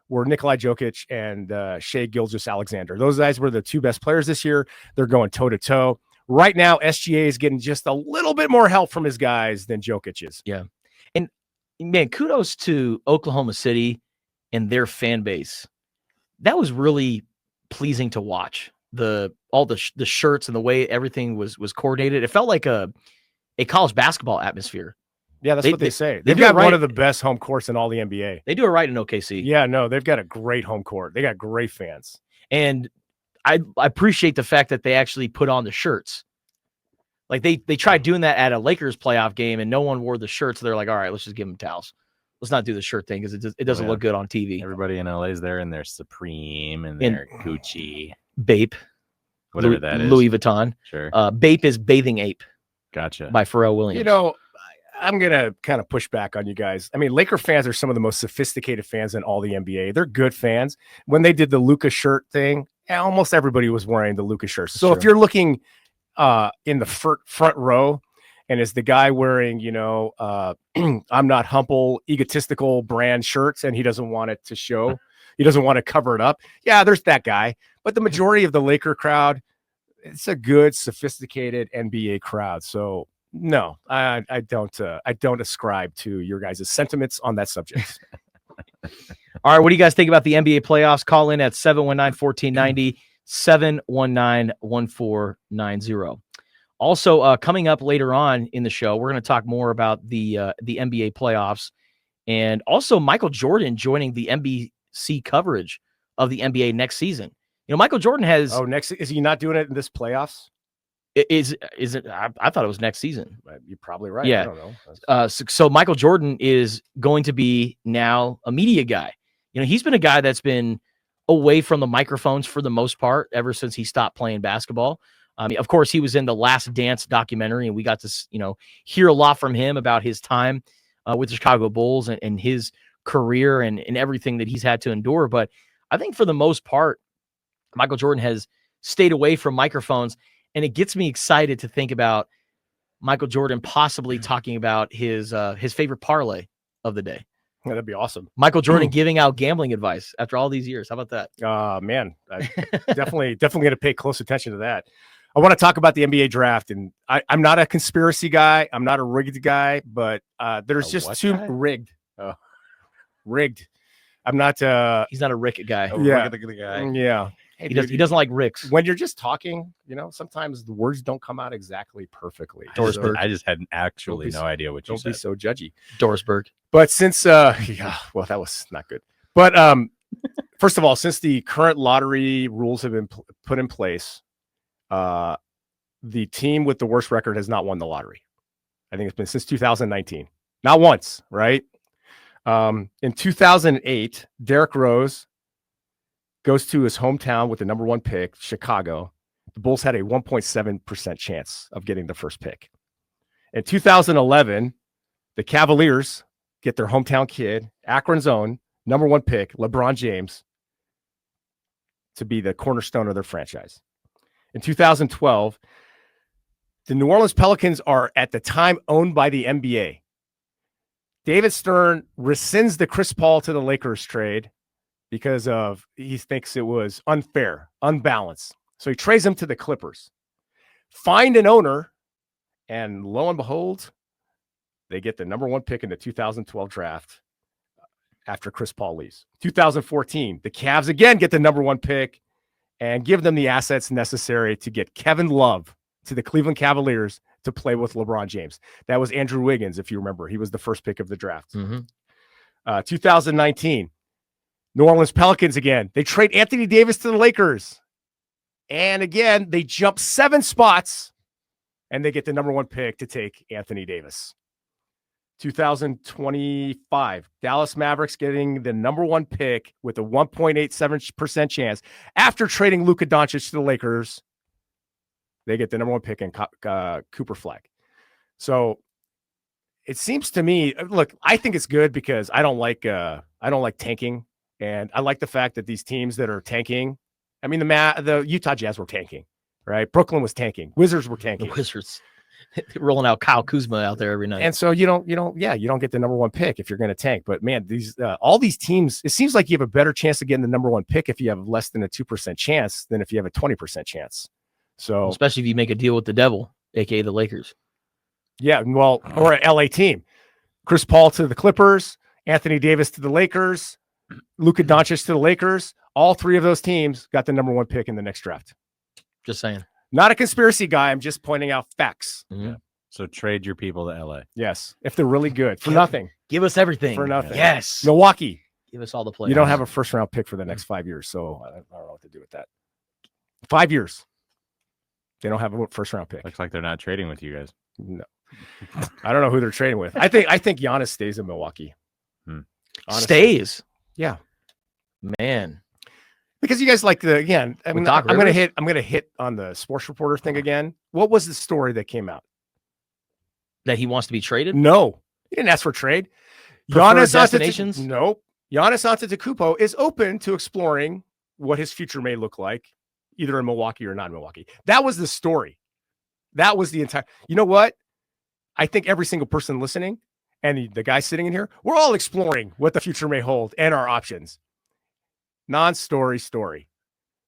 were Nikola Jokic and Shai Gilgeous-Alexander. Those guys were the 2 best players this year. They're going toe-to-toe. Right now, SGA is getting just a little bit more help from his guys than Jokic is. Yeah. And, man, kudos to Oklahoma City and their fan base. That was really pleasing to watch. All the shirts and the way everything was coordinated. It felt like a college basketball atmosphere. Yeah, that's what they say. They've got one of the best home courts in all the NBA. They do it right in OKC. Yeah, no, they've got a great home court. They got great fans. And I appreciate the fact that they actually put on the shirts. Like they tried doing that at a Lakers playoff game, and no one wore the shirts. So they're like, all right, let's just give them towels. Let's not do the shirt thing, because it doesn't look good on TV. Everybody in LA is there in their Supreme and their Gucci. Bape. Whatever that is. Louis Vuitton. Sure. Bape is Bathing Ape. Gotcha. By Pharrell Williams. I'm going to kind of push back on you guys. I mean, Laker fans are some of the most sophisticated fans in all the NBA. They're good fans. When they did the Luka shirt thing, almost everybody was wearing the Luka shirts. So if you're looking in the front row, and is the guy wearing, I'm not humble, egotistical brand shirts, and he doesn't want it to show, he doesn't want to cover it up. Yeah, there's that guy. But the majority of the Laker crowd, it's a good, sophisticated NBA crowd. So no, I don't ascribe to your guys' sentiments on that subject. All right, what do you guys think about the NBA playoffs? Call in at 719-1490, 719-1490. Also, coming up later on in the show, we're going to talk more about the NBA playoffs, and also Michael Jordan joining the NBC coverage of the NBA next season. Michael Jordan has. Oh, is he not doing it in this playoffs? Is it? I thought it was next season. You're probably right. Yeah. I don't know. So Michael Jordan is going to be now a media guy. He's been a guy that's been away from the microphones for the most part ever since he stopped playing basketball. Of course, he was in the Last Dance documentary, and we got to hear a lot from him about his time with the Chicago Bulls and his career and everything that he's had to endure. But I think for the most part, Michael Jordan has stayed away from microphones, and it gets me excited to think about Michael Jordan possibly talking about his favorite parlay of the day. Yeah, that'd be awesome. Michael Jordan giving out gambling advice after all these years. How about that? Man, I definitely going to pay close attention to that. I want to talk about the NBA draft, and I'm not a conspiracy guy. I'm not a rigged guy, but there's just too guy? rigged. Rigged. I'm not. He's not a Rick guy. Yeah. Guy. Yeah. Hey, he doesn't like Ricks. When you're just talking, sometimes the words don't come out exactly perfectly. Dorisberg. I just had actually no idea what you said. Don't be so judgy. Dorisberg. But since, that was not good. But First of all, since the current lottery rules have been put in place, the team with the worst record has not won the lottery. I think it's been since 2019. Not once, right? In 2008, Derrick Rose goes to his hometown with the number 1 pick, Chicago. The Bulls had a 1.7% chance of getting the first pick. In 2011, the Cavaliers get their hometown kid, Akron's own, number 1 pick, LeBron James, to be the cornerstone of their franchise. In 2012, the New Orleans Pelicans are at the time owned by the NBA. David Stern rescinds the Chris Paul to the Lakers trade because he thinks it was unfair, unbalanced. So he trades him to the Clippers. Find an owner, and lo and behold, they get the number 1 pick in the 2012 draft after Chris Paul leaves. 2014, the Cavs again get the number 1 pick and give them the assets necessary to get Kevin Love to the Cleveland Cavaliers to play with LeBron James. That was Andrew Wiggins, if you remember. He was the first pick of the draft. 2019, New Orleans Pelicans again. They trade Anthony Davis to the Lakers. And again, they jump 7 spots, and they get the number 1 pick to take Anthony Davis. 2025, Dallas Mavericks getting the number 1 pick with a 1.87% chance after trading Luka Doncic to the Lakers. They get the number 1 pick in Cooper Flag. So it seems to me, look, I think it's good because I don't like tanking, and I like the fact that these teams that are tanking. I mean, the Utah Jazz were tanking, right? Brooklyn was tanking. Wizards were tanking. The Wizards rolling out Kyle Kuzma out there every night. And so you don't get the number 1 pick if you're going to tank. But man, all these teams, it seems like you have a better chance of getting the number 1 pick if you have less than a 2% chance than if you have a 20% chance. So especially if you make a deal with the devil, aka the Lakers. Yeah, well, or an LA team. Chris Paul to the Clippers, Anthony Davis to the Lakers, Luka Doncic to the Lakers. All 3 of those teams got the number 1 pick in the next draft. Just saying. Not a conspiracy guy. I'm just pointing out facts. Mm-hmm. Yeah. So trade your people to LA. Yes. If they're really good. For nothing. Give us everything. For nothing. Yes. Milwaukee. Give us all the players. You don't have a first round pick for the next 5 years. So I don't know what to do with that. 5 years. They don't have a first round pick. Looks like they're not trading with you guys. No. I don't know who they're trading with. I think Giannis stays in Milwaukee. Stays. Yeah. Man. Because you guys I'm gonna hit on the sports reporter thing again. What was the story that came out? That he wants to be traded? No, he didn't ask for trade. Giannis destinations? Nope. Giannis Antetokounmpo is open to exploring what his future may look like, either in Milwaukee or not in Milwaukee. That was the story. That was the entire. You know what? I think every single person listening and the guy sitting in here, we're all exploring what the future may hold and our options. Non-story story.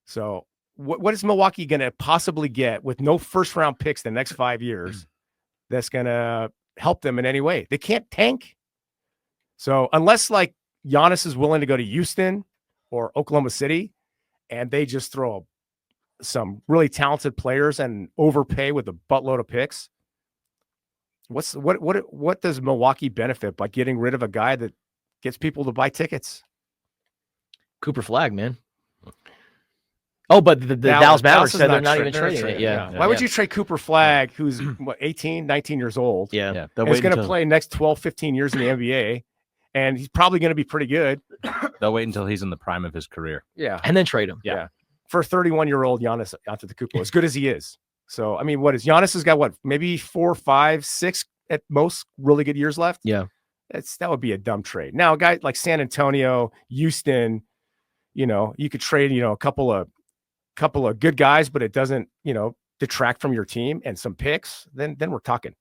So what is Milwaukee going to possibly get with no first round picks the next 5 years that's going to help them in any way? They can't tank. So unless like Giannis is willing to go to Houston or Oklahoma City and they just throw some really talented players and overpay with a buttload of picks, what does Milwaukee benefit by getting rid of a guy that gets people to buy tickets? Cooper Flag, man. Oh, but the Dallas Mavericks said they're not even trading it. Yeah. Why would you trade Cooper Flag, who's 18, 19 years old? Yeah. He's going to play next 12, 15 years in the NBA, and he's probably going to be pretty good. They'll wait until he's in the prime of his career. Yeah. And then trade him. Yeah. For a 31-year-old Giannis Antetokounmpo, as good as he is. So, I mean, Giannis has got maybe 4, 5, 6 at most really good years left? Yeah. That would be a dumb trade. Now, a guy like San Antonio, Houston, you could trade, a couple of good guys, but it doesn't, detract from your team and some picks, then we're talking.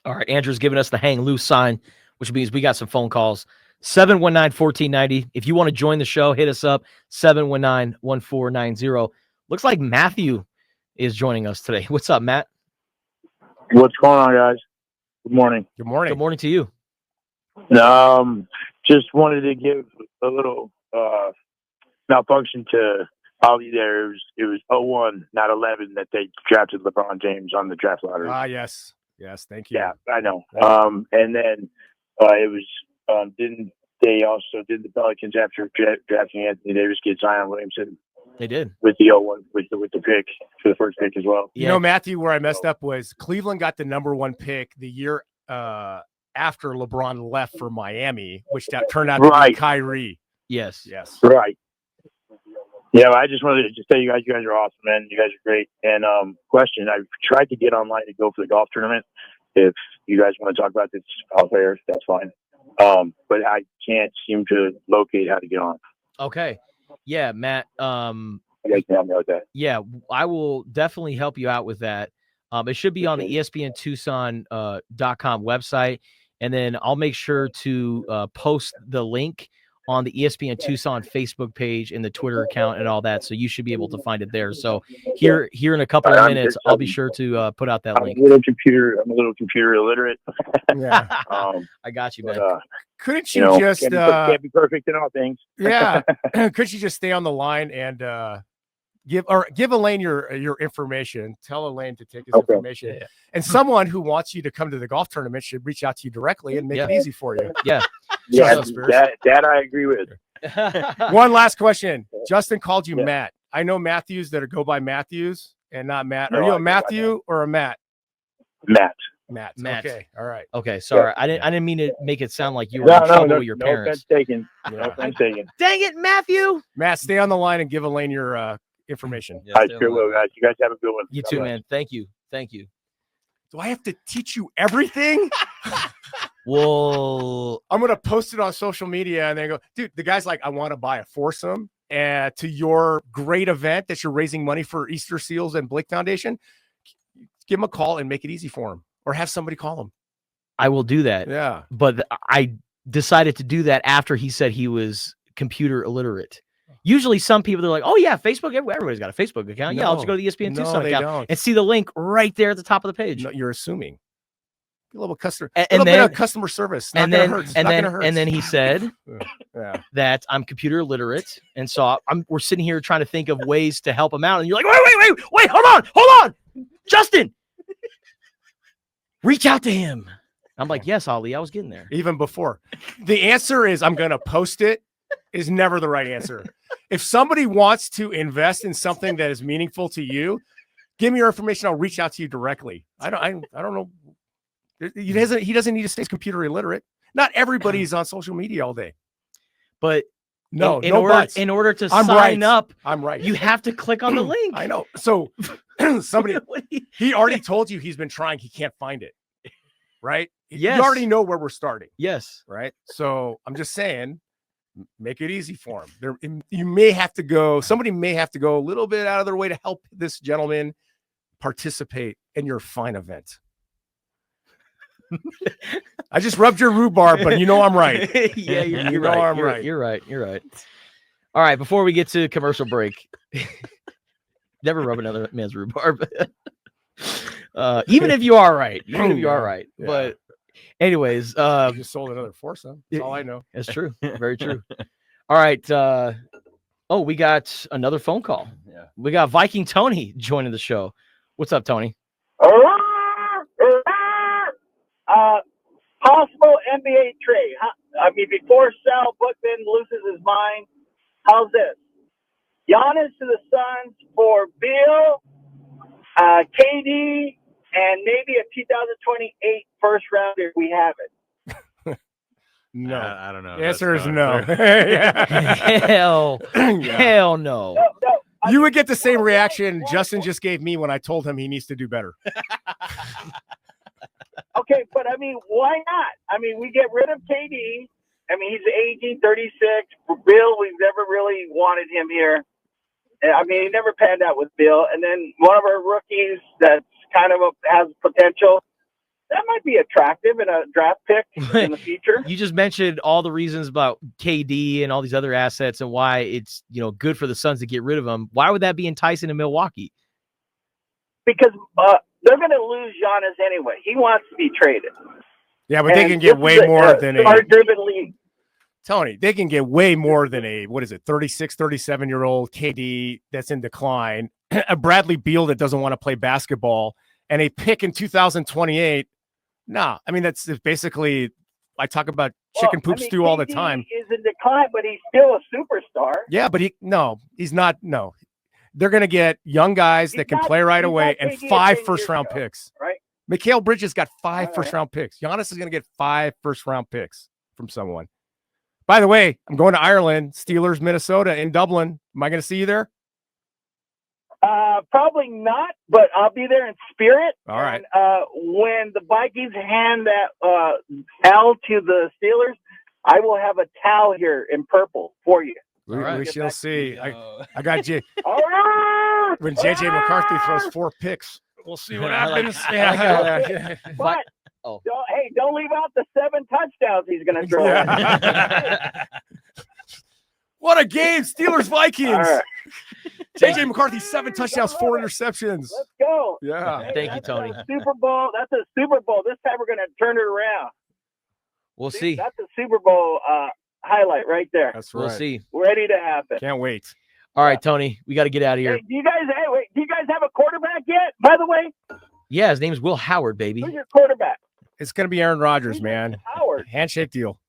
All right. Andrew's giving us the hang loose sign, which means we got some phone calls. 719-1490. If you want to join the show, hit us up. 719-1490. Looks like Matthew is joining us today. What's up, Matt? What's going on, guys? Good morning. Good morning. Good morning to you. Just wanted to give a little malfunction to Ollie there. It was 01, not 11, that they drafted LeBron James on the draft lottery. Yes. Yes, thank you. Yeah, I know. And then it was they also did the Pelicans after drafting Anthony Davis, get Zion Williamson. They did with the 0-1 with the pick for the first pick as well. You know, Matthew, where I messed up was Cleveland got the number 1 pick the year after LeBron left for Miami, which that turned out to be Kyrie. Yes. Right. Yeah, I just wanted to just tell you guys are awesome, man. You guys are great. And question, I've tried to get online to go for the golf tournament. If you guys want to talk about this off air, that's fine. But I can't seem to locate how to get on. Okay. Yeah, Matt. You guys can help me with that. Yeah, I will definitely help you out with that. It should be on the ESPN Tucson.com website. And then I'll make sure to post the link on the ESPN Tucson Facebook page and the Twitter account and all that. So you should be able to find it there. So here in a couple of minutes, I'll be sure to put out that link. I'm a little computer illiterate. Yeah. I got you, man. Couldn't you just can't be perfect in all things. Yeah. Could you just stay on the line and give Elaine your information? Tell Elaine to take his information. Yeah. And someone who wants you to come to the golf tournament should reach out to you directly and make it easy for you. Yeah. Yeah, that I agree with. One last question. Justin called you Matt. I know Matthews that go by Matthews and not Matt. Are you a Matthew or a Matt? Matt. Okay. All right. Okay. Sorry. I didn't mean to make it sound like you were in trouble with your parents. No offense taken. Dang it, Matthew. Matt, stay on the line and give Elaine your information. I sure will, guys. You guys have a good one. You too, man. Thank you. Do I have to teach you everything? Well, I'm going to post it on social media and then go, dude, the guy's like, I want to buy a foursome to your great event that you're raising money for Easter Seals and Blake Foundation. Give him a call and make it easy for him, or have somebody call him. I will do that. Yeah. But I decided to do that after he said he was computer illiterate. Usually some people, they're like, oh yeah, Facebook, everybody's got a Facebook account. Yeah, I'll just go to the ESPN Tucson account and see the link right there at the top of the page. No, you're assuming. A little customer, bit of customer service. And then he said that I'm computer illiterate, and so we're sitting here trying to think of ways to help him out. And you're like, wait, hold on, Justin, reach out to him. I'm like, yes, Ali, I was getting there. Even before. The answer is I'm going to post it is never the right answer. If somebody wants to invest in something that is meaningful to you, give me your information. I'll reach out to you directly. I don't know. He doesn't need to stay computer illiterate. Not everybody's on social media all day. But in order to I'm sign up, I'm right. You have to click on the link. I know. So he already told you he's been trying. He can't find it. Right? Yes. You already know where we're starting. Yes. Right? So I'm just saying, make it easy for him. You may have to go. Somebody may have to go a little bit out of their way to help this gentleman participate in your fine event. I just rubbed your rhubarb, but you know I'm right. Yeah, you're right. I'm right. You're right. All right, before we get to commercial break, never rub another man's rhubarb. Even if you are right. Yeah. But anyways, you just sold another foursome. That's all I know. That's true. Very true. All right. We got another phone call. Yeah. We got Viking Tony joining the show. What's up, Tony? Possible NBA trade. Before Sal Bookman loses his mind, how's this? Giannis to the Suns for Bill, KD, and maybe a 2028 first round if we have it. No, I don't know. The answer is no. Hell no. No. You would get the same reaction Justin just gave me when I told him he needs to do better. Okay, but why not? We get rid of KD. He's aging, 36. Bill, we've never really wanted him here. He never panned out with Bill. And then one of our rookies that's kind of has potential. That might be attractive in a draft pick in the future. You just mentioned all the reasons about KD and all these other assets and why it's good for the Suns to get rid of him. Why would that be enticing to Milwaukee? Because they're going to lose Giannis anyway. He wants to be traded. Yeah, but they can get way more than star-driven league. Tony, they can get way more than 36, 37-year-old KD that's in decline, a Bradley Beal that doesn't want to play basketball, and a pick in 2028. Nah, that's basically I talk about chicken poop stew all the KD time. Is in decline, but he's still a superstar. Yeah, but he's not. No, they're going to get young guys that can play right away and 5 first-round picks. Right. Mikal Bridges got 5 first-round picks. Giannis is going to get 5 first-round picks from someone. By the way, I'm going to Ireland, Steelers, Minnesota in Dublin. Am I going to see you there? Probably not, but I'll be there in spirit. All right. And, when the Vikings hand that L to the Steelers, I will have a towel here in purple for you. We shall see. I got you. All right. When JJ McCarthy throws 4 picks, we'll see what happens. But don't leave out the 7 touchdowns he's going to throw. What a game, Steelers Vikings. Right. JJ McCarthy 7 touchdowns, 4 interceptions. Let's go. Yeah. Hey, Thank you, Tony. Super Bowl. That's a Super Bowl. This time we're going to turn it around. We'll see. That's a Super Bowl highlight right there. That's right. We'll see. Ready to happen. Can't wait. All right, Tony, we got to get out of here. Hey, do you guys have a quarterback yet, by the way? Yeah, his name's Will Howard, baby. Who's your quarterback? It's going to be Aaron Rodgers, man. Howard. Handshake deal.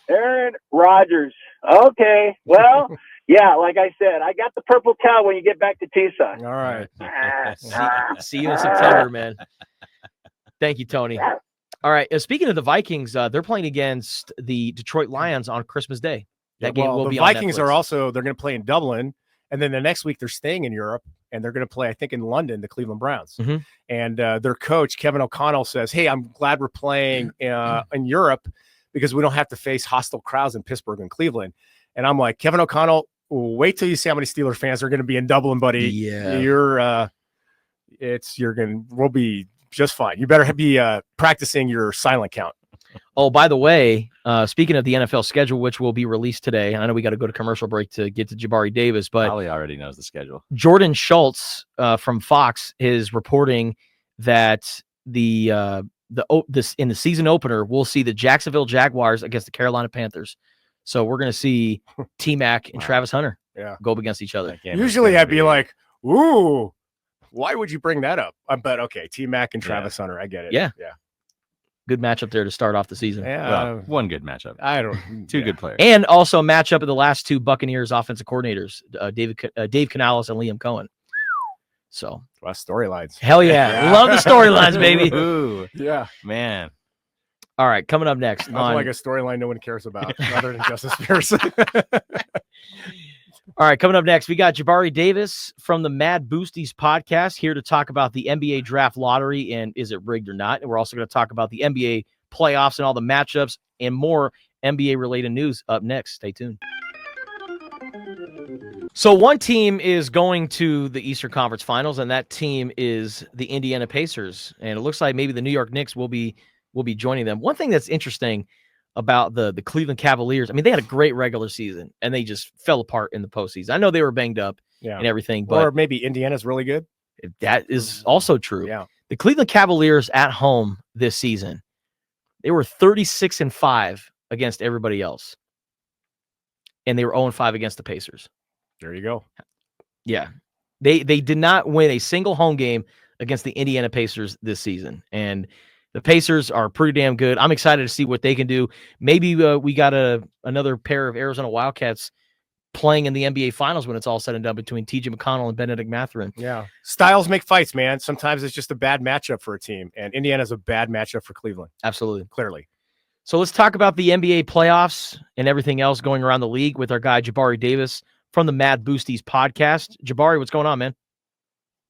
Aaron Rodgers. Okay. Well, yeah, like I said, I got the purple towel when you get back to Tucson. All right. See you in September, man. Thank you, Tony. All right. Speaking of the Vikings, they're playing against the Detroit Lions on Christmas Day. That game will be on Netflix. The Vikings they're going to play in Dublin, and then the next week they're staying in Europe, and they're going to play, I think, in London, the Cleveland Browns. Mm-hmm. And their coach, Kevin O'Connell, says, hey, I'm glad we're playing in Europe because we don't have to face hostile crowds in Pittsburgh and Cleveland. And I'm like, Kevin O'Connell, wait till you see how many Steelers fans are going to be in Dublin, buddy. Yeah. We'll be just fine. You better be practicing your silent count. Oh, by the way, speaking of the NFL schedule, which will be released today, I know we got to go to commercial break to get to Jabari Davis, but Holly already knows the schedule. Jordan Schultz from Fox is reporting that in the season opener, we'll see the Jacksonville Jaguars against the Carolina Panthers. So we're going to see T-Mac and Travis Hunter go up against each other. Usually I'd be like, ooh, why would you bring that up? But okay, T-Mac and Travis Hunter, I get it. Yeah. Good matchup there to start off the season. Yeah. Well, one good matchup. I don't. Two good players. And also a matchup of the last 2 Buccaneers offensive coordinators, Dave Canales and Liam Cohen. So. Storylines. Hell yeah. Love the storylines, baby. Ooh. Yeah. Man. All right, coming up next. Nothing like a storyline no one cares about other than Justice Pearson. All right, coming up next, we got Jabari Davis from the Mad Boosties podcast here to talk about the NBA draft lottery and is it rigged or not. And we're also going to talk about the NBA playoffs and all the matchups and more NBA-related news up next. Stay tuned. So one team is going to the Eastern Conference Finals, and that team is the Indiana Pacers. And it looks like maybe the New York Knicks will be joining them. One thing that's interesting about the Cleveland Cavaliers, I mean, they had a great regular season, and they just fell apart in the postseason. I know they were banged up and everything, but or maybe Indiana's really good. That is also true. Yeah. The Cleveland Cavaliers at home this season, they were 36-5 against everybody else, and they were 0-5 against the Pacers. There you go. Yeah. They did not win a single home game against the Indiana Pacers this season, and the Pacers are pretty damn good. I'm excited to see what they can do. Maybe we got another pair of Arizona Wildcats playing in the NBA Finals when it's all said and done between T.J. McConnell and Benedict Mathurin. Yeah. Styles make fights, man. Sometimes it's just a bad matchup for a team, and Indiana's a bad matchup for Cleveland. Absolutely. Clearly. So let's talk about the NBA playoffs and everything else going around the league with our guy Jabari Davis from the Mad Boosties podcast. Jabari, what's going on, man?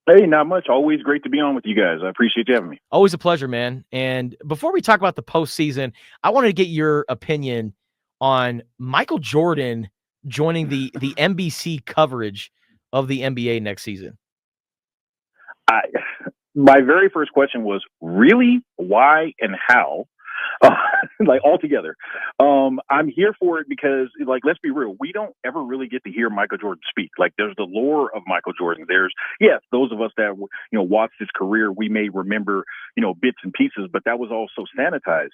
Hey, not much. Always great to be on with you guys. I appreciate you having me. Always a pleasure, man. And before we talk about the postseason, I wanted to get your opinion on Michael Jordan joining the NBC coverage of the NBA next season. My very first question was, really? Why and how? Like altogether. I'm here for it because, like, let's be real. We don't ever really get to hear Michael Jordan speak. Like, there's the lore of Michael Jordan. There's, yes, those of us that, watched his career, we may remember, bits and pieces, but that was all so sanitized.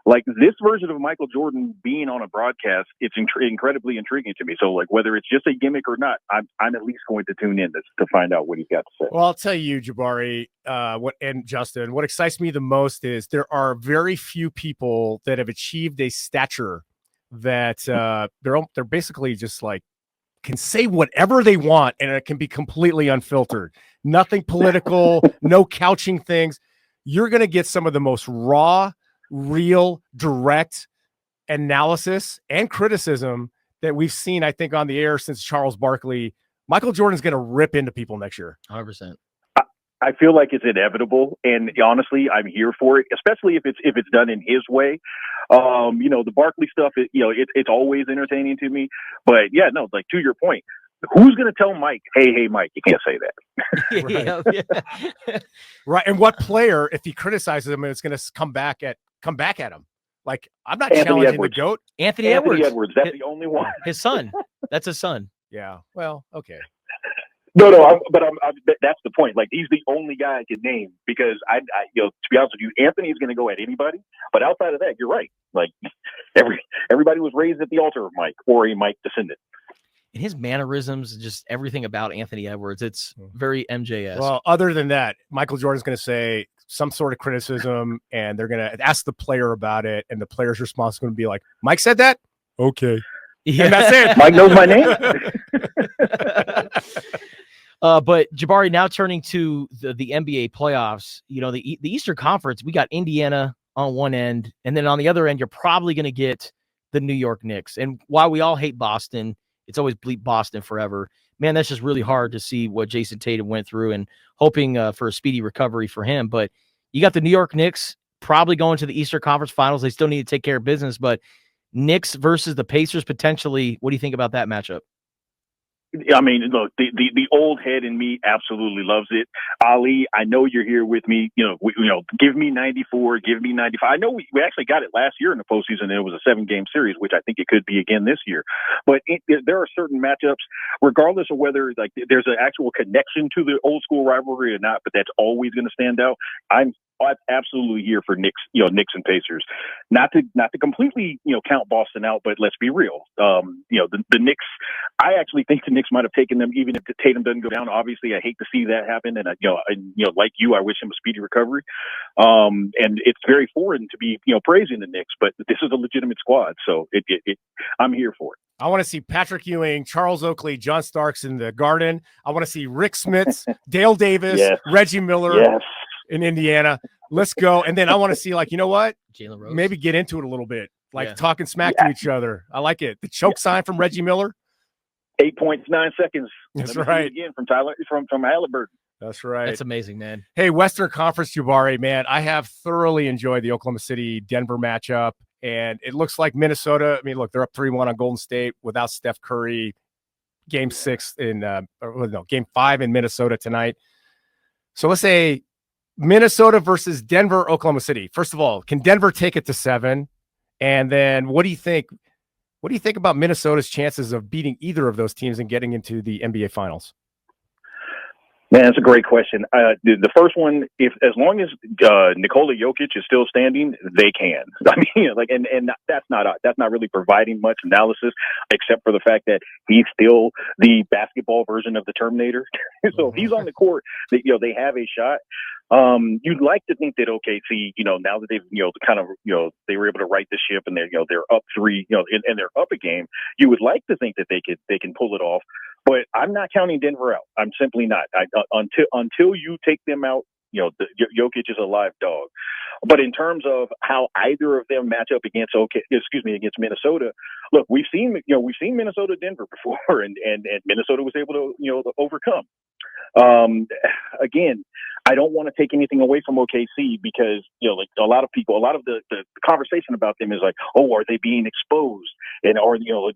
Like this version of Michael Jordan being on a broadcast, it's incredibly intriguing to me. So like whether it's just a gimmick or not, I'm at least going to tune in to find out what he's got to say. Well, I'll tell you, Jabari, and Justin, what excites me the most is there are very few people that have achieved a stature that they're basically just like can say whatever they want and it can be completely unfiltered. Nothing political, no couching things. You're going to get some of the most raw, real, direct analysis and criticism that we've seen, I think, on the air since Charles Barkley. Michael Jordan's going to rip into people next year. 100%. I feel like it's inevitable, and honestly, I'm here for it, especially if it's done in his way. The Barkley stuff, it's always entertaining to me. But yeah, no, like to your point, who's going to tell Mike, hey, Mike, you can't say that? Right. Right. And what player, if he criticizes him, is going to come back at him? Like, I'm not challenging the GOAT. Anthony Edwards. That's the only one. His son. That's his son. Yeah. Well, okay. No, that's the point. Like, he's the only guy I can name because to be honest with you, Anthony's going to go at anybody. But outside of that, you're right. Like, everybody was raised at the altar of Mike or a Mike descendant. And his mannerisms, just everything about Anthony Edwards, it's very MJS. Well, other than that, Michael Jordan's going to say some sort of criticism, and they're going to ask the player about it, and the player's response is going to be like, Mike said that? Okay. Yeah. And that's it. Mike knows my name. But Jabari, now turning to the NBA playoffs, the Eastern Conference, we got Indiana on one end, and then on the other end, you're probably going to get the New York Knicks. And while we all hate Boston, it's always bleep Boston forever. Man, that's just really hard to see what Jason Tatum went through, and hoping for a speedy recovery for him. But you got the New York Knicks probably going to the Eastern Conference Finals. They still need to take care of business, but Knicks versus the Pacers potentially. What do you think about that matchup? I mean, look, the old head in me absolutely loves it. Ali, I know you're here with me. Give me 94, give me 95. I know we actually got it last year in the postseason, and it was a 7-game series, which I think it could be again this year. But there are certain matchups, regardless of whether like there's an actual connection to the old school rivalry or not, but that's always going to stand out. I'm absolutely here for Knicks, Knicks and Pacers. Not to completely, count Boston out, but let's be real. The Knicks, I actually think the Knicks might have taken them even if Tatum doesn't go down. Obviously, I hate to see that happen, and like you, I wish him a speedy recovery. And it's very foreign to be, praising the Knicks, but this is a legitimate squad, so I'm here for it. I want to see Patrick Ewing, Charles Oakley, John Starks in the Garden. I want to see Rick Smits, Dale Davis, yes. Reggie Miller. Yes. In Indiana. Let's go. And then I want to see, like, you know what? Jalen Rose. Maybe get into it a little bit, like talking smack to each other. I like it. The choke sign from Reggie Miller. 8 points, 9 seconds. That's right. Again from Tyler, from Halliburton. That's right. That's amazing, man. Hey, Western Conference, Jabari, man, I have thoroughly enjoyed the Oklahoma City-Denver matchup, and it looks like Minnesota. I mean, look, they're up 3-1 on Golden State without Steph Curry. Game 5 in Minnesota tonight. So let's say Minnesota versus Denver, Oklahoma City. First of all, can Denver take it to 7? And then what do you think? What do you think about Minnesota's chances of beating either of those teams and getting into the NBA Finals? Man, that's a great question. The first one, as long as Nikola Jokic is still standing, they can. I mean, and that's not really providing much analysis, except for the fact that he's still the basketball version of the Terminator. So if he's on the court, they have a shot. You'd like to think that OKC, now that they've, they were able to right the ship and they're up 3, and they're up a game, you would like to think that they can pull it off. But I'm not counting Denver out. I'm simply not. Until you take them out, Jokic is a live dog. But in terms of how either of them match up against Minnesota, look, we've seen Minnesota Denver before, and Minnesota was able to overcome. Again, I don't want to take anything away from OKC because, a lot of the conversation about them is like, oh, are they being exposed? And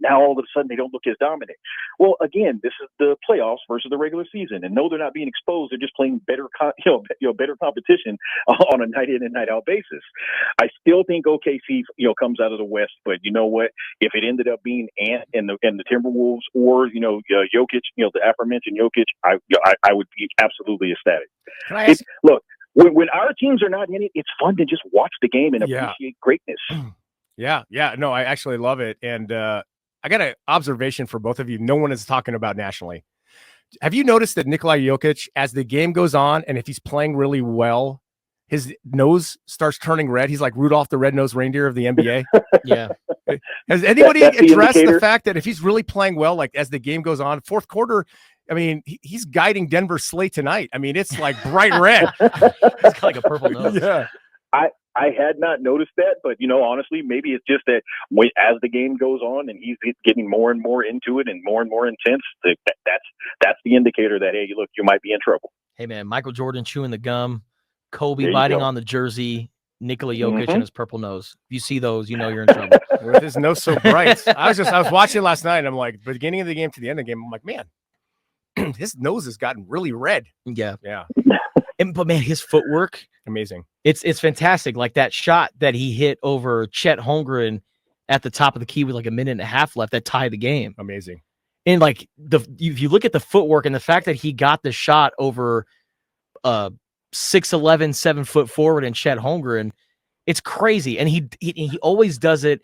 now all of a sudden they don't look as dominant. Well, again, this is the playoffs versus the regular season. And no, they're not being exposed. They're just playing better competition on a night in and night out basis. I still think OKC, comes out of the West, but you know what? If it ended up being Ant and the Timberwolves or, Jokic, the aforementioned Jokic, I would be absolutely ecstatic. Can I ask? Look, when our teams are not in it, it's fun to just watch the game and Yeah. appreciate greatness. Yeah. No, I actually love it. And I got an observation for both of you. No one is talking about nationally. Have you noticed that Nikola Jokic, as the game goes on, and if he's playing really well, his nose starts turning red? He's like Rudolph the Red-Nosed Reindeer of the NBA. Yeah. Has anybody That's the addressed the indicator? fact that if he's really playing well, like as the game goes on, fourth quarter, I mean, he's guiding Denver Slate tonight. I mean, it's like bright red. He's got like a purple nose. Yeah. I had not noticed that, but honestly, maybe it's just that as the game goes on and he's getting more and more into it and more intense, that's the indicator that, hey, look, you might be in trouble. Hey man, Michael Jordan chewing the gum, Kobe There you biting go. on the jersey, Nikola Jokic Mhm. and his purple nose. If you see those, you know you're in trouble. With his nose so bright. I was watching last night and I'm like, beginning of the game to the end of the game, I'm like, man, his nose has gotten really red. Yeah. Yeah. But man, his footwork, amazing. It's fantastic. Like that shot that he hit over Chet Holmgren at the top of the key with like a minute and a half left that tied the game. Amazing. And like if you look at the footwork and the fact that he got the shot over 6'11", 7-foot forward and Chet Holmgren, it's crazy. And he always does it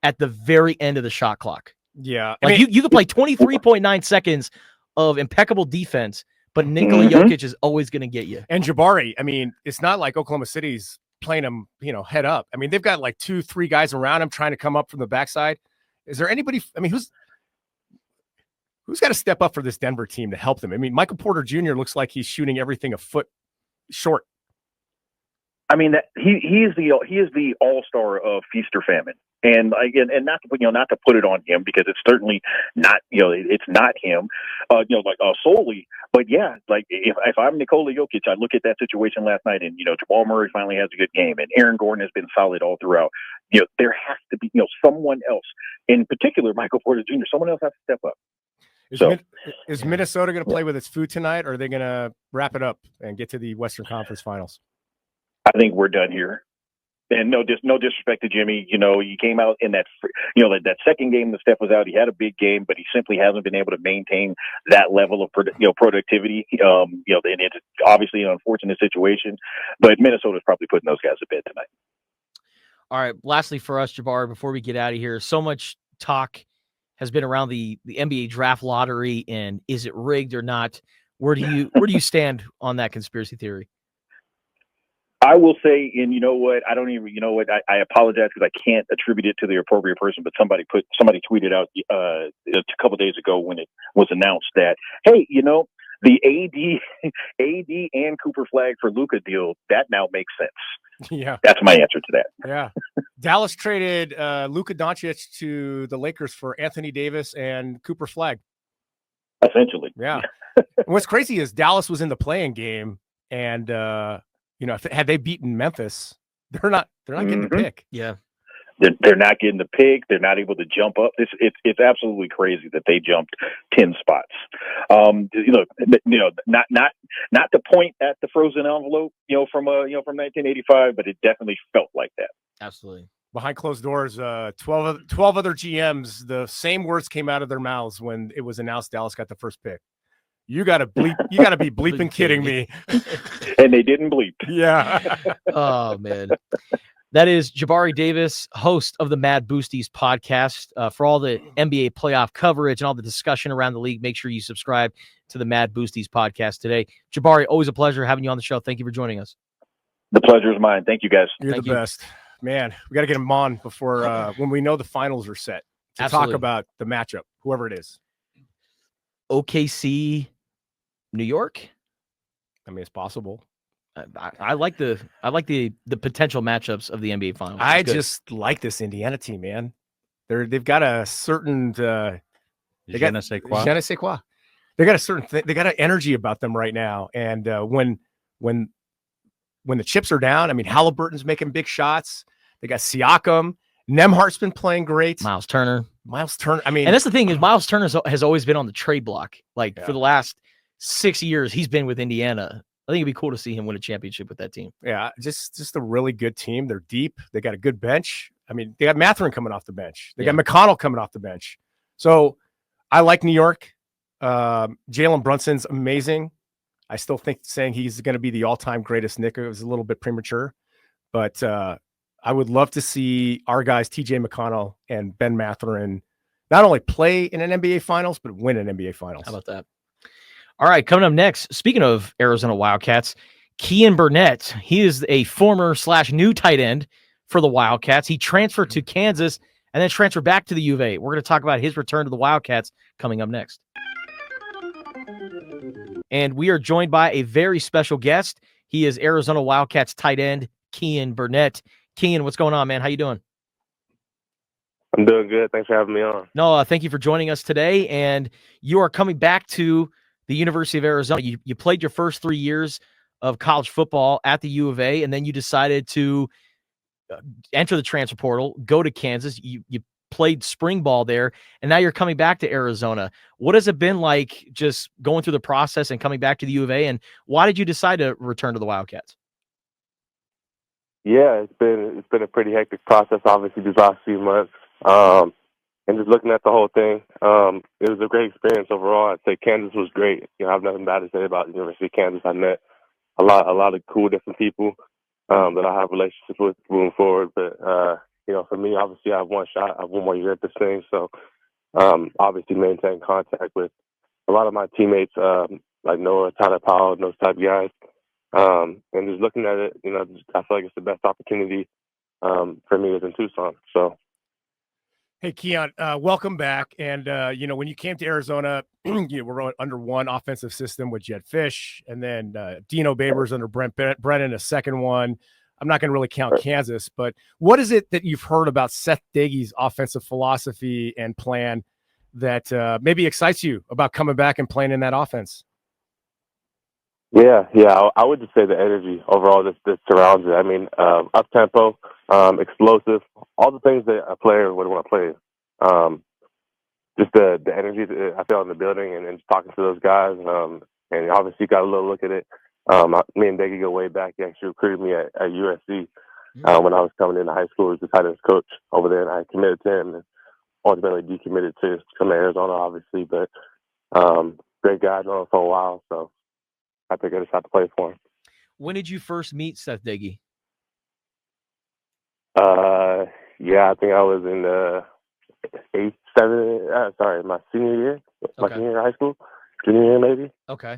at the very end of the shot clock. Yeah. Like you could play 23.9 seconds of impeccable defense, but Nikola Jokic is always going to get you. And Jabari, I mean, it's not like Oklahoma City's playing him, head up. I mean, they've got like 2-3 guys around him trying to come up from the backside. Is there anybody? I mean, who's got to step up for this Denver team to help them? I mean, Michael Porter Jr. looks like he's shooting everything a foot short. I mean, that he is the all-star of feast or famine, and not to put it on him because it's certainly not it's not him, solely. But yeah, like if I'm Nikola Jokic, I look at that situation last night, and Jamal Murray finally has a good game, and Aaron Gordon has been solid all throughout. There has to be someone else, in particular Michael Porter Jr. Someone else has to step up. Is Minnesota going to play with its food tonight, or are they going to wrap it up and get to the Western Conference Finals? I think we're done here. And no disrespect to Jimmy. He came out in that second game that Steph was out. He had a big game, but he simply hasn't been able to maintain that level of productivity. And it's obviously an unfortunate situation, but Minnesota's probably putting those guys to bed tonight. All right. Lastly for us, Jabbar, before we get out of here, so much talk has been around the NBA draft lottery and is it rigged or not? Where do you stand on that conspiracy theory? I will say, and I don't even, I apologize because I can't attribute it to the appropriate person, but somebody tweeted out a couple of days ago when it was announced that, hey, the AD and Cooper Flag for Luka deal, that now makes sense. Yeah. That's my answer to that. Yeah. Dallas traded Luka Doncic to the Lakers for Anthony Davis and Cooper Flag. Essentially. Yeah. What's crazy is Dallas was in the playing game and, had they beaten Memphis, they're not getting the pick. Yeah. They're not getting the pick. They're not able to jump up. It's absolutely crazy that they jumped 10 spots. Not to point at the frozen envelope, from 1985, but it definitely felt like that. Absolutely. Behind closed doors, 12 other GMs, the same words came out of their mouths when it was announced Dallas got the first pick. You got to be bleeping kidding me. And they didn't bleep. Yeah. Oh, man. That is Jabari Davis, host of the Mad Boosties podcast. For all the NBA playoff coverage and all the discussion around the league, make sure you subscribe to the Mad Boosties podcast today. Jabari, always a pleasure having you on the show. Thank you for joining us. The pleasure is mine. Thank you, guys. You're the best. Man, we got to get him on before when we know the finals are set to talk about the matchup, whoever it is. OKC, New York. I mean, it's possible. I like the potential matchups of the NBA Finals. I just like this Indiana team, man. They've got a certain je ne sais quoi. They got a certain they got an energy about them right now. And when the chips are down, I mean, Halliburton's making big shots. They got Siakam. Nembhard's been playing great. Miles Turner. I mean, and that's the thing is Miles Turner has always been on the trade block. For the last 6 years, he's been with Indiana. I think it'd be cool to see him win a championship with that team. Yeah, just a really good team. They're deep. They got a good bench. I mean, they got Mathurin coming off the bench. They got McConnell coming off the bench. So I like New York. Jalen Brunson's amazing. I still think saying he's going to be the all-time greatest Knicker was a little bit premature, but I would love to see our guys, TJ McConnell and Ben Matherin, not only play in an NBA Finals, but win an NBA Finals. How about that? All right, coming up next, speaking of Arizona Wildcats, Kean Burnett. He is a former / new tight end for the Wildcats. He transferred to Kansas and then transferred back to the U of A. We're going to talk about his return to the Wildcats coming up next. And we are joined by a very special guest. He is Arizona Wildcats tight end, Kean Burnett. Kean, what's going on, man? How you doing? I'm doing good. Thanks for having me on. No, thank you for joining us today. And you are coming back to the University of Arizona. You played your first 3 years of college football at the U of A, and then you decided to enter the transfer portal, go to Kansas. You played spring ball there, and now you're coming back to Arizona. What has it been like just going through the process and coming back to the U of A, and why did you decide to return to the Wildcats? Yeah, it's been a pretty hectic process, obviously, these last few months. And just looking at the whole thing, it was a great experience overall. I'd say Kansas was great. You know, I have nothing bad to say about the University of Kansas. I met a lot of cool different people that I have relationships with moving forward. But you know, for me, obviously, I have one shot. I have one more year at this thing, so obviously maintain contact with a lot of my teammates, like Noah, Tyler Powell, and those type of guys. And just looking at it, you know, I feel like it's the best opportunity for me is in Tucson. So. Hey, Kean, welcome back. And, you know, when you came to Arizona, you were under one offensive system with Jed Fish, and then Dino Babers under Brent Brennan, a second one. I'm not going to really count Kansas, but what is it that you've heard about Seth Doege's offensive philosophy and plan that maybe excites you about coming back and playing in that offense? Yeah, I would just say the energy overall that surrounds it. I mean, up-tempo, explosive, all the things that a player would want to play. Just the energy that I felt in the building and just talking to those guys. And obviously got a little look at it. Me and Doege go way back. He actually recruited me at USC when I was coming into high school as the tight ends coach over there, and I committed to him and ultimately decommitted to come to Arizona, obviously. But great guy, I've known him for a while, so I think I just had to play for him. When did you first meet Seth Doege? Yeah, I think I was in my senior year, senior year of high school, junior year maybe. Okay.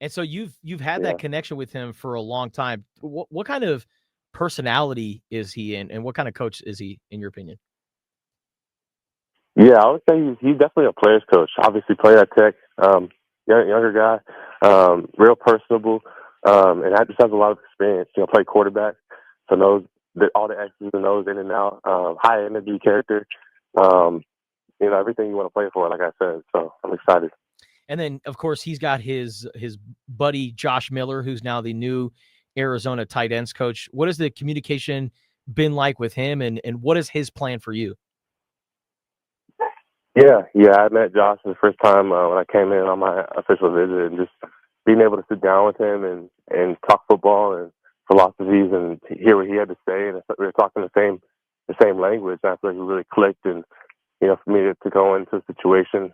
And so you've had that connection with him for a long time. What kind of personality is he in, and what kind of coach is he, in your opinion? Yeah, I would say he's definitely a player's coach. Obviously played at Tech, younger guy, real personable, and just has a lot of experience. You know, played quarterback, so knows all the X's and O's in and out. High energy character. You know, everything you want to play for, like I said. So I'm excited. And then, of course, he's got his buddy Josh Miller, who's now the new Arizona tight ends coach. What has the communication been like with him, and what is his plan for you? Yeah, I met Josh the first time when I came in on my official visit, and just being able to sit down with him and talk football and philosophies and hear what he had to say, and we were talking the same language. And I feel like we really clicked, and you know, for me to go into a situation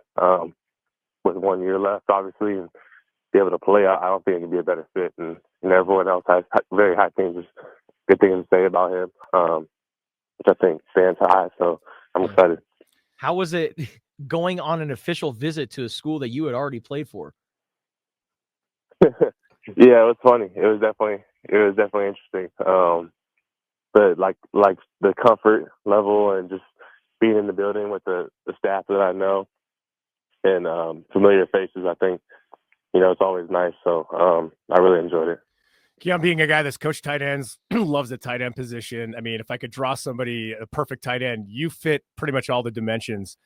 with 1 year left, obviously, and be able to play, I don't think it could be a better fit. And everyone else has very high things, good things to say about him, which I think stands high. So I'm excited. How was it going on an official visit to a school that you had already played for? Yeah, it was funny. It was definitely interesting. But like the comfort level and just being in the building with the staff that I know and familiar faces, I think, you know, it's always nice. So I really enjoyed it. Kean, being a guy that's coached tight ends, loves the tight end position. I mean, if I could draw somebody a perfect tight end, you fit pretty much all the dimensions.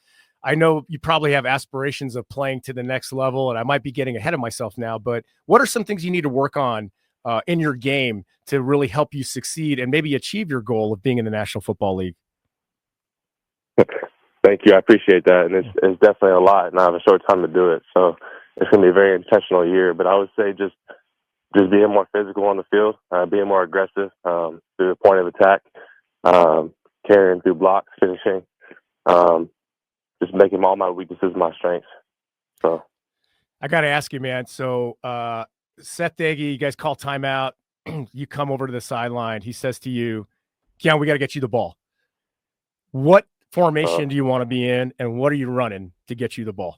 I know you probably have aspirations of playing to the next level, and I might be getting ahead of myself now, but what are some things you need to work on in your game to really help you succeed and maybe achieve your goal of being in the National Football League? Thank you. I appreciate that. And it's definitely a lot, and I have a short time to do it. So it's going to be a very intentional year, but I would say just being more physical on the field, being more aggressive through the point of attack, carrying through blocks, finishing, just making all my weaknesses my strengths. So I got to ask you, man. So Seth Daggy, you guys call timeout. You come over to the sideline. He says to you, Keon, we got to get you the ball. What formation do you want to be in, and what are you running to get you the ball?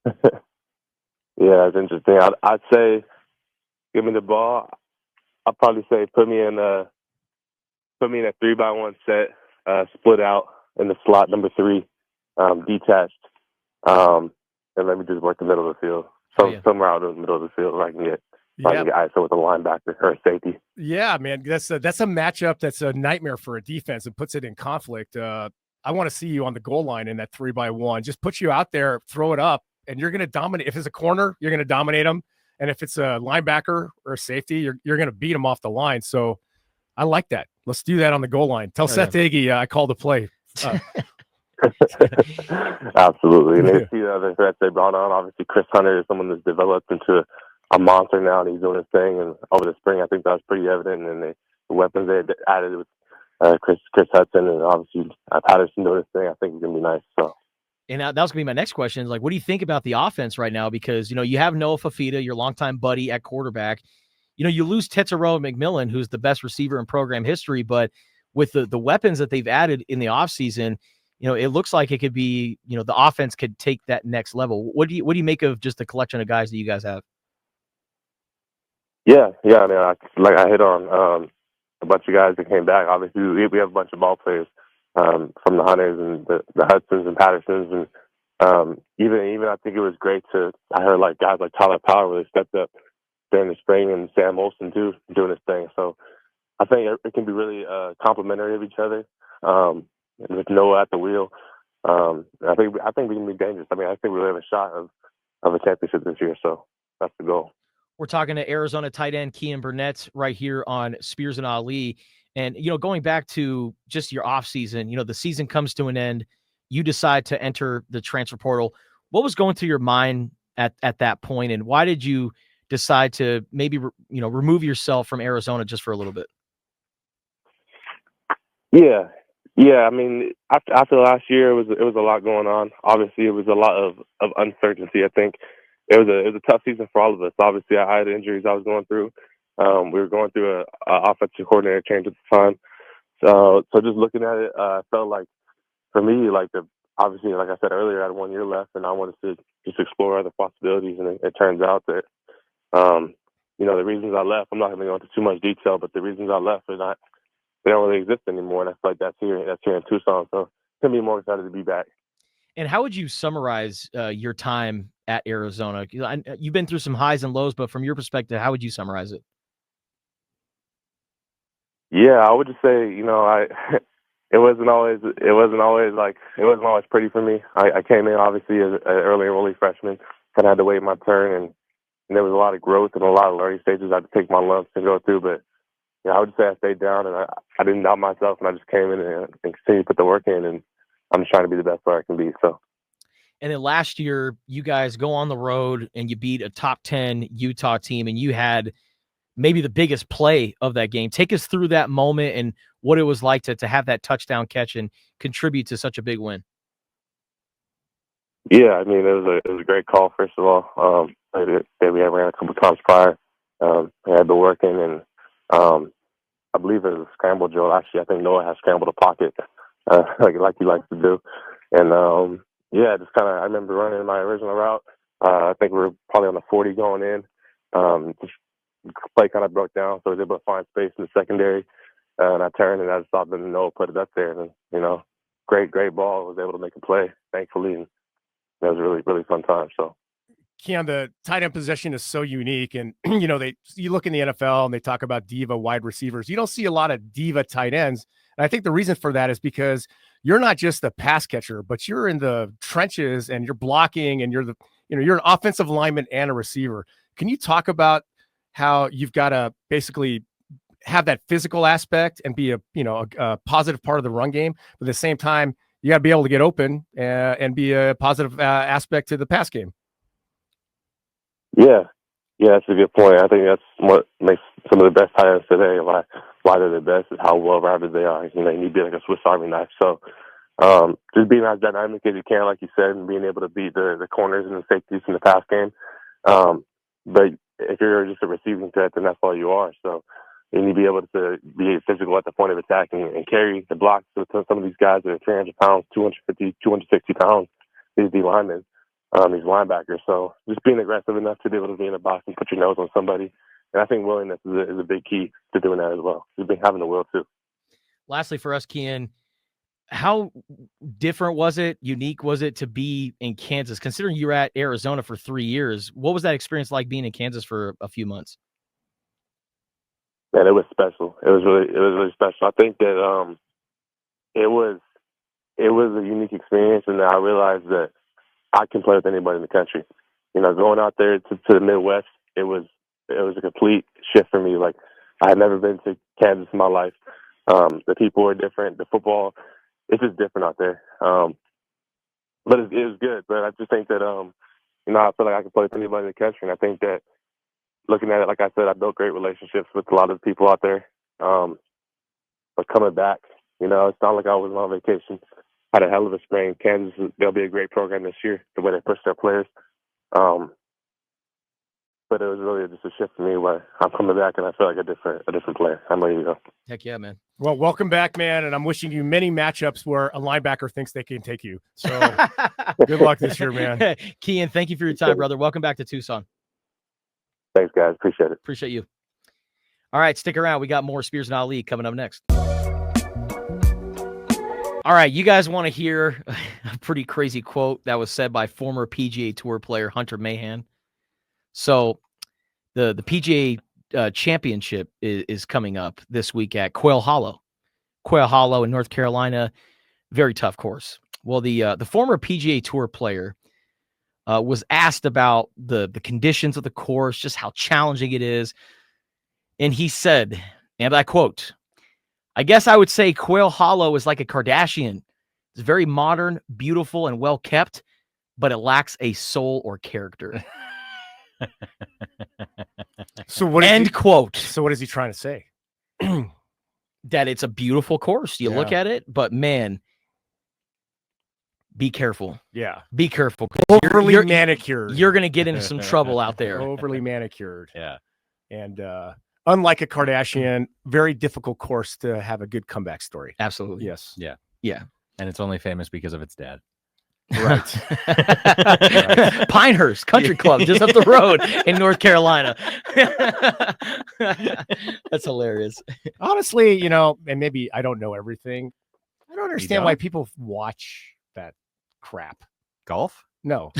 Yeah, it's interesting. I'd say give me the ball. I'd probably say put me in a 3-by-1 set, split out in the slot number 3, detached, and let me just work the middle of the field. Somewhere out in the middle of the field where I can get ISO with a linebacker or a safety. Yeah, man, that's a matchup that's a nightmare for a defense and puts it in conflict. I want to see you on the goal line in that 3-by-1. Just put you out there, throw it up, and you're going to dominate. If it's a corner, you're going to dominate them, and if it's a linebacker or a safety, you're going to beat them off the line. So I like that. Let's do that on the goal line. Tell Seth Iggy I called the play. Absolutely. And they see the other threats they brought on. Obviously, Chris Hunter is someone that's developed into a monster now, and he's doing his thing. And over the spring, I think that was pretty evident. And the weapons they added with Chris Hudson and obviously Patterson doing his thing, I think it's going to be nice. So. And that was going to be my next question. Like, what do you think about the offense right now? Because, you have Noah Fafita, your longtime buddy at quarterback. You lose Tetsuo McMillan, who's the best receiver in program history, but with the weapons that they've added in the offseason, it looks like it could be, the offense could take that next level. What do you make of just the collection of guys that you guys have? Yeah. I mean, I hit on a bunch of guys that came back. Obviously, we have a bunch of ball players from the Hunters and the Hudsons and Pattersons, and even I think it was great I heard like guys like Tyler Power really stepped up during the spring, and Sam Olsen too doing his thing. So I think it can be really complementary of each other. With Noah at the wheel, I think we can be dangerous. I mean, I think we really have a shot of a championship this year. So that's the goal. We're talking to Arizona tight end Kean Burnett right here on Spears and Ali. And, going back to just your offseason, the season comes to an end. You decide to enter the transfer portal. What was going through your mind at that point, and why did you decide to maybe, remove yourself from Arizona just for a little bit? Yeah. I mean, after last year, it was a lot going on. Obviously, it was a lot of uncertainty. I think it was a tough season for all of us. Obviously, I had injuries I was going through. We were going through a offensive coordinator change at the time. So just looking at it, I felt like for me, obviously, like I said earlier, I had 1 year left, and I wanted to just explore other possibilities. And it turns out that, the reasons I left, I'm not going to go into too much detail, but the reasons I left they don't really exist anymore. And I feel like that's here in Tucson. So couldn't be more excited to be back. And how would you summarize your time at Arizona? You've been through some highs and lows, but from your perspective, how would you summarize it? Yeah, I would just say, it wasn't always pretty for me. I came in obviously as an early enrollee freshman, kind of had to wait my turn, and there was a lot of growth and a lot of learning stages I had to take my lumps and go through. But I would say I stayed down, and I didn't doubt myself, and I just came in and continued to put the work in, and I'm just trying to be the best player I can be. So. And then last year, you guys go on the road and you beat a top 10 Utah team, and you had maybe the biggest play of that game. Take us through that moment and what it was like to have that touchdown catch and contribute to such a big win. Yeah, I mean, it was a great call, first of all. We had ran a couple times prior. We had been working, and I believe it was a scramble drill. Actually, I think Noah has scrambled a pocket, like he likes to do. And, just kind of, I remember running my original route. I think we were probably on the 40 going in. Just play kind of broke down, so I was able to find space in the secondary. And I turned, and I just thought that Noah put it up there. And, great ball. I was able to make a play, thankfully. And it was a really, really fun time. So. Keon, the tight end position is so unique, and you look in the NFL and they talk about diva wide receivers. You don't see a lot of diva tight ends, and I think the reason for that is because you're not just a pass catcher, but you're in the trenches and you're blocking, and you're an offensive lineman and a receiver. Can you talk about how you've got to basically have that physical aspect and be a positive part of the run game, but at the same time you got to be able to get open and be a positive aspect to the pass game? Yeah, that's a good point. I think that's what makes some of the best tight ends today. Why they're the best is how well-rounded they are. You need to be like a Swiss Army knife. So just being as dynamic as you can, like you said, and being able to beat the corners and the safeties in the pass game. but if you're just a receiving threat, then that's all you are. So you need to be able to be physical at the point of attack and carry the blocks with some of these guys that are 300 pounds, 250, 260 pounds, these D linemen, these linebackers. So just being aggressive enough to be able to be in the box and put your nose on somebody. And I think willingness is a big key to doing that as well. Just having the will too. Lastly for us, Kian, how different was it, unique was it to be in Kansas? Considering you were at Arizona for 3 years, what was that experience like being in Kansas for a few months? Man, it was special. It was really special. I think that it was a unique experience, and I realized that I can play with anybody in the country. You know, going out there to the Midwest, it was a complete shift for me. Like, I had never been to Kansas in my life. The people were different. The football, it's just different out there. But it was good. But I just think that, you know, I feel like I can play with anybody in the country. And I think that looking at it, like I said, I built great relationships with a lot of the people out there. But coming back, you know, it's not like I was on vacation. Had a hell of a spring. Kansas, they'll be a great program this year, the way they push their players. But it was really just a shift for me where I'm coming back and I feel like a different player. I'm ready to go. Heck yeah, man. Well, welcome back, man. And I'm wishing you many matchups where a linebacker thinks they can take you. So good luck this year, man. Kian, thank you for your time, brother. Welcome back to Tucson. Thanks, guys. Appreciate it. Appreciate you. All right, stick around. We got more Spears and Ali coming up next. All right, you guys want to hear a pretty crazy quote that was said by former PGA Tour player Hunter Mahan. So the PGA Championship is coming up this week at Quail Hollow. Quail Hollow in North Carolina, very tough course. Well, the former PGA Tour player was asked about the conditions of the course, just how challenging it is. And he said, and I quote, "I guess I would say Quail Hollow is like a Kardashian. It's very modern, beautiful, and well kept, but it lacks a soul or character." So what end quote. So what is he trying to say? That it's a beautiful course. You look at it, but man, be careful. Yeah. Be careful. Overly manicured. You're going to get into some trouble out there. Overly manicured. Yeah. And unlike a Kardashian, very difficult course to have a good comeback story. Absolutely. Yes. Yeah. Yeah. And it's only famous because of its dad. Right. Pinehurst Country Club, just up the road in North Carolina. That's hilarious. Honestly, you know, and maybe I don't know everything. I don't understand why people watch that crap. Golf? No.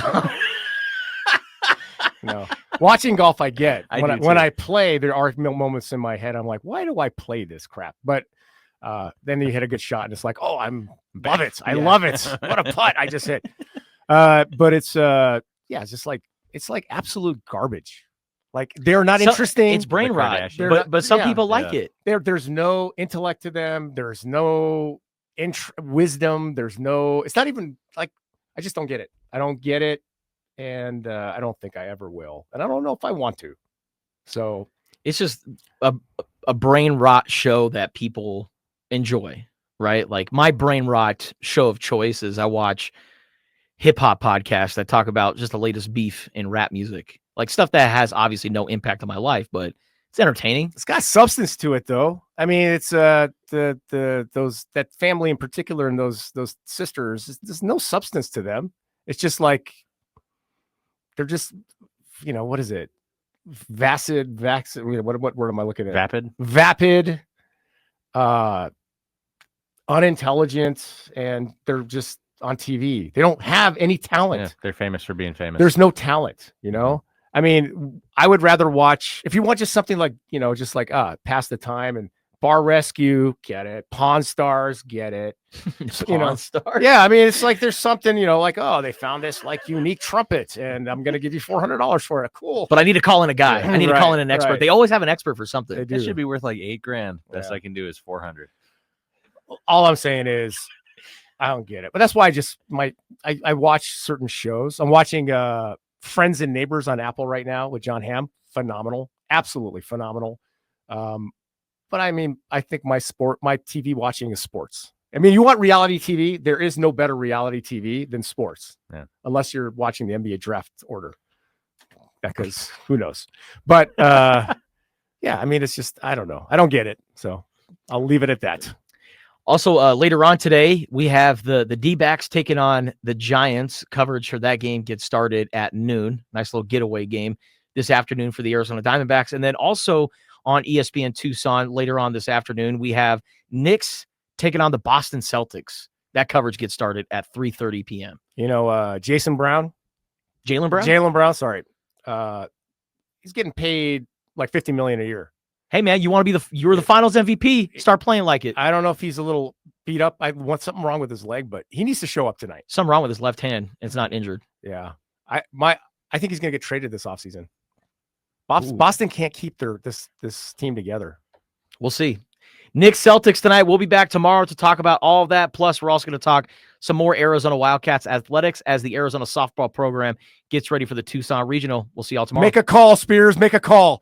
No. Watching golf, I get. When I play, there are moments in my head, I'm like, why do I play this crap? But then you hit a good shot, and it's like, oh, love it. I love it. What a putt I just hit. But it's it's like absolute garbage. Like, they're not interesting. It's brain rot. But some people like it. There's no intellect to them. There's no wisdom. It's not even like, I just don't get it. I don't get it. And I don't think I ever will. And I don't know if I want to. So it's just a brain rot show that people enjoy, right? Like, my brain rot show of choice is I watch hip hop podcasts that talk about just the latest beef in rap music, like stuff that has obviously no impact on my life, but it's entertaining. It's got substance to it, though. I mean, it's that family in particular and those sisters. There's no substance to them. It's just like they're just, you know, what is it? Vapid. What word am I looking at? Vapid. Unintelligent, and they're just on TV. They don't have any talent. Yeah, they're famous for being famous. There's no talent, you know? I mean, I would rather watch, if you want just something like, you know, just like pass the time, and Bar Rescue, get it. Pawn Stars, get it. Pawn Stars? Yeah, I mean, it's like there's something, you know, like, oh, they found this like unique trumpet and I'm going to give you $400 for it. Cool. But I need to call in a guy. I need to call in an expert. Right. They always have an expert for something. It should be worth like $8,000. Best I can do is $400. All I'm saying is I don't get it. But that's why I watch certain shows. I'm watching Friends and Neighbors on Apple right now with John Hamm. Phenomenal. Absolutely phenomenal. But I mean, I think my TV watching is sports. I mean, you want reality TV? There is no better reality TV than sports. Yeah. Unless you're watching the NBA draft order. because who knows? But yeah, I mean, it's just I don't know. I don't get it. So I'll leave it at that. Also, later on today, we have the D-backs taking on the Giants. Coverage for that game gets started at noon. Nice little getaway game this afternoon for the Arizona Diamondbacks. And then also on ESPN Tucson later on this afternoon, we have Knicks taking on the Boston Celtics. That coverage gets started at 3:30 p.m. You know, Jaylen Brown, sorry. He's getting paid like $50 million a year. Hey man, you want to be you're the Finals MVP? Start playing like it. I don't know if he's a little beat up. I want something wrong with his leg, but he needs to show up tonight. Something wrong with his left hand. It's not injured. Yeah, I think he's gonna get traded this offseason. Boston can't keep this team together. We'll see. Knicks Celtics tonight. We'll be back tomorrow to talk about all of that. Plus, we're also going to talk some more Arizona Wildcats athletics as the Arizona softball program gets ready for the Tucson Regional. We'll see y'all tomorrow. Make a call, Spears. Make a call.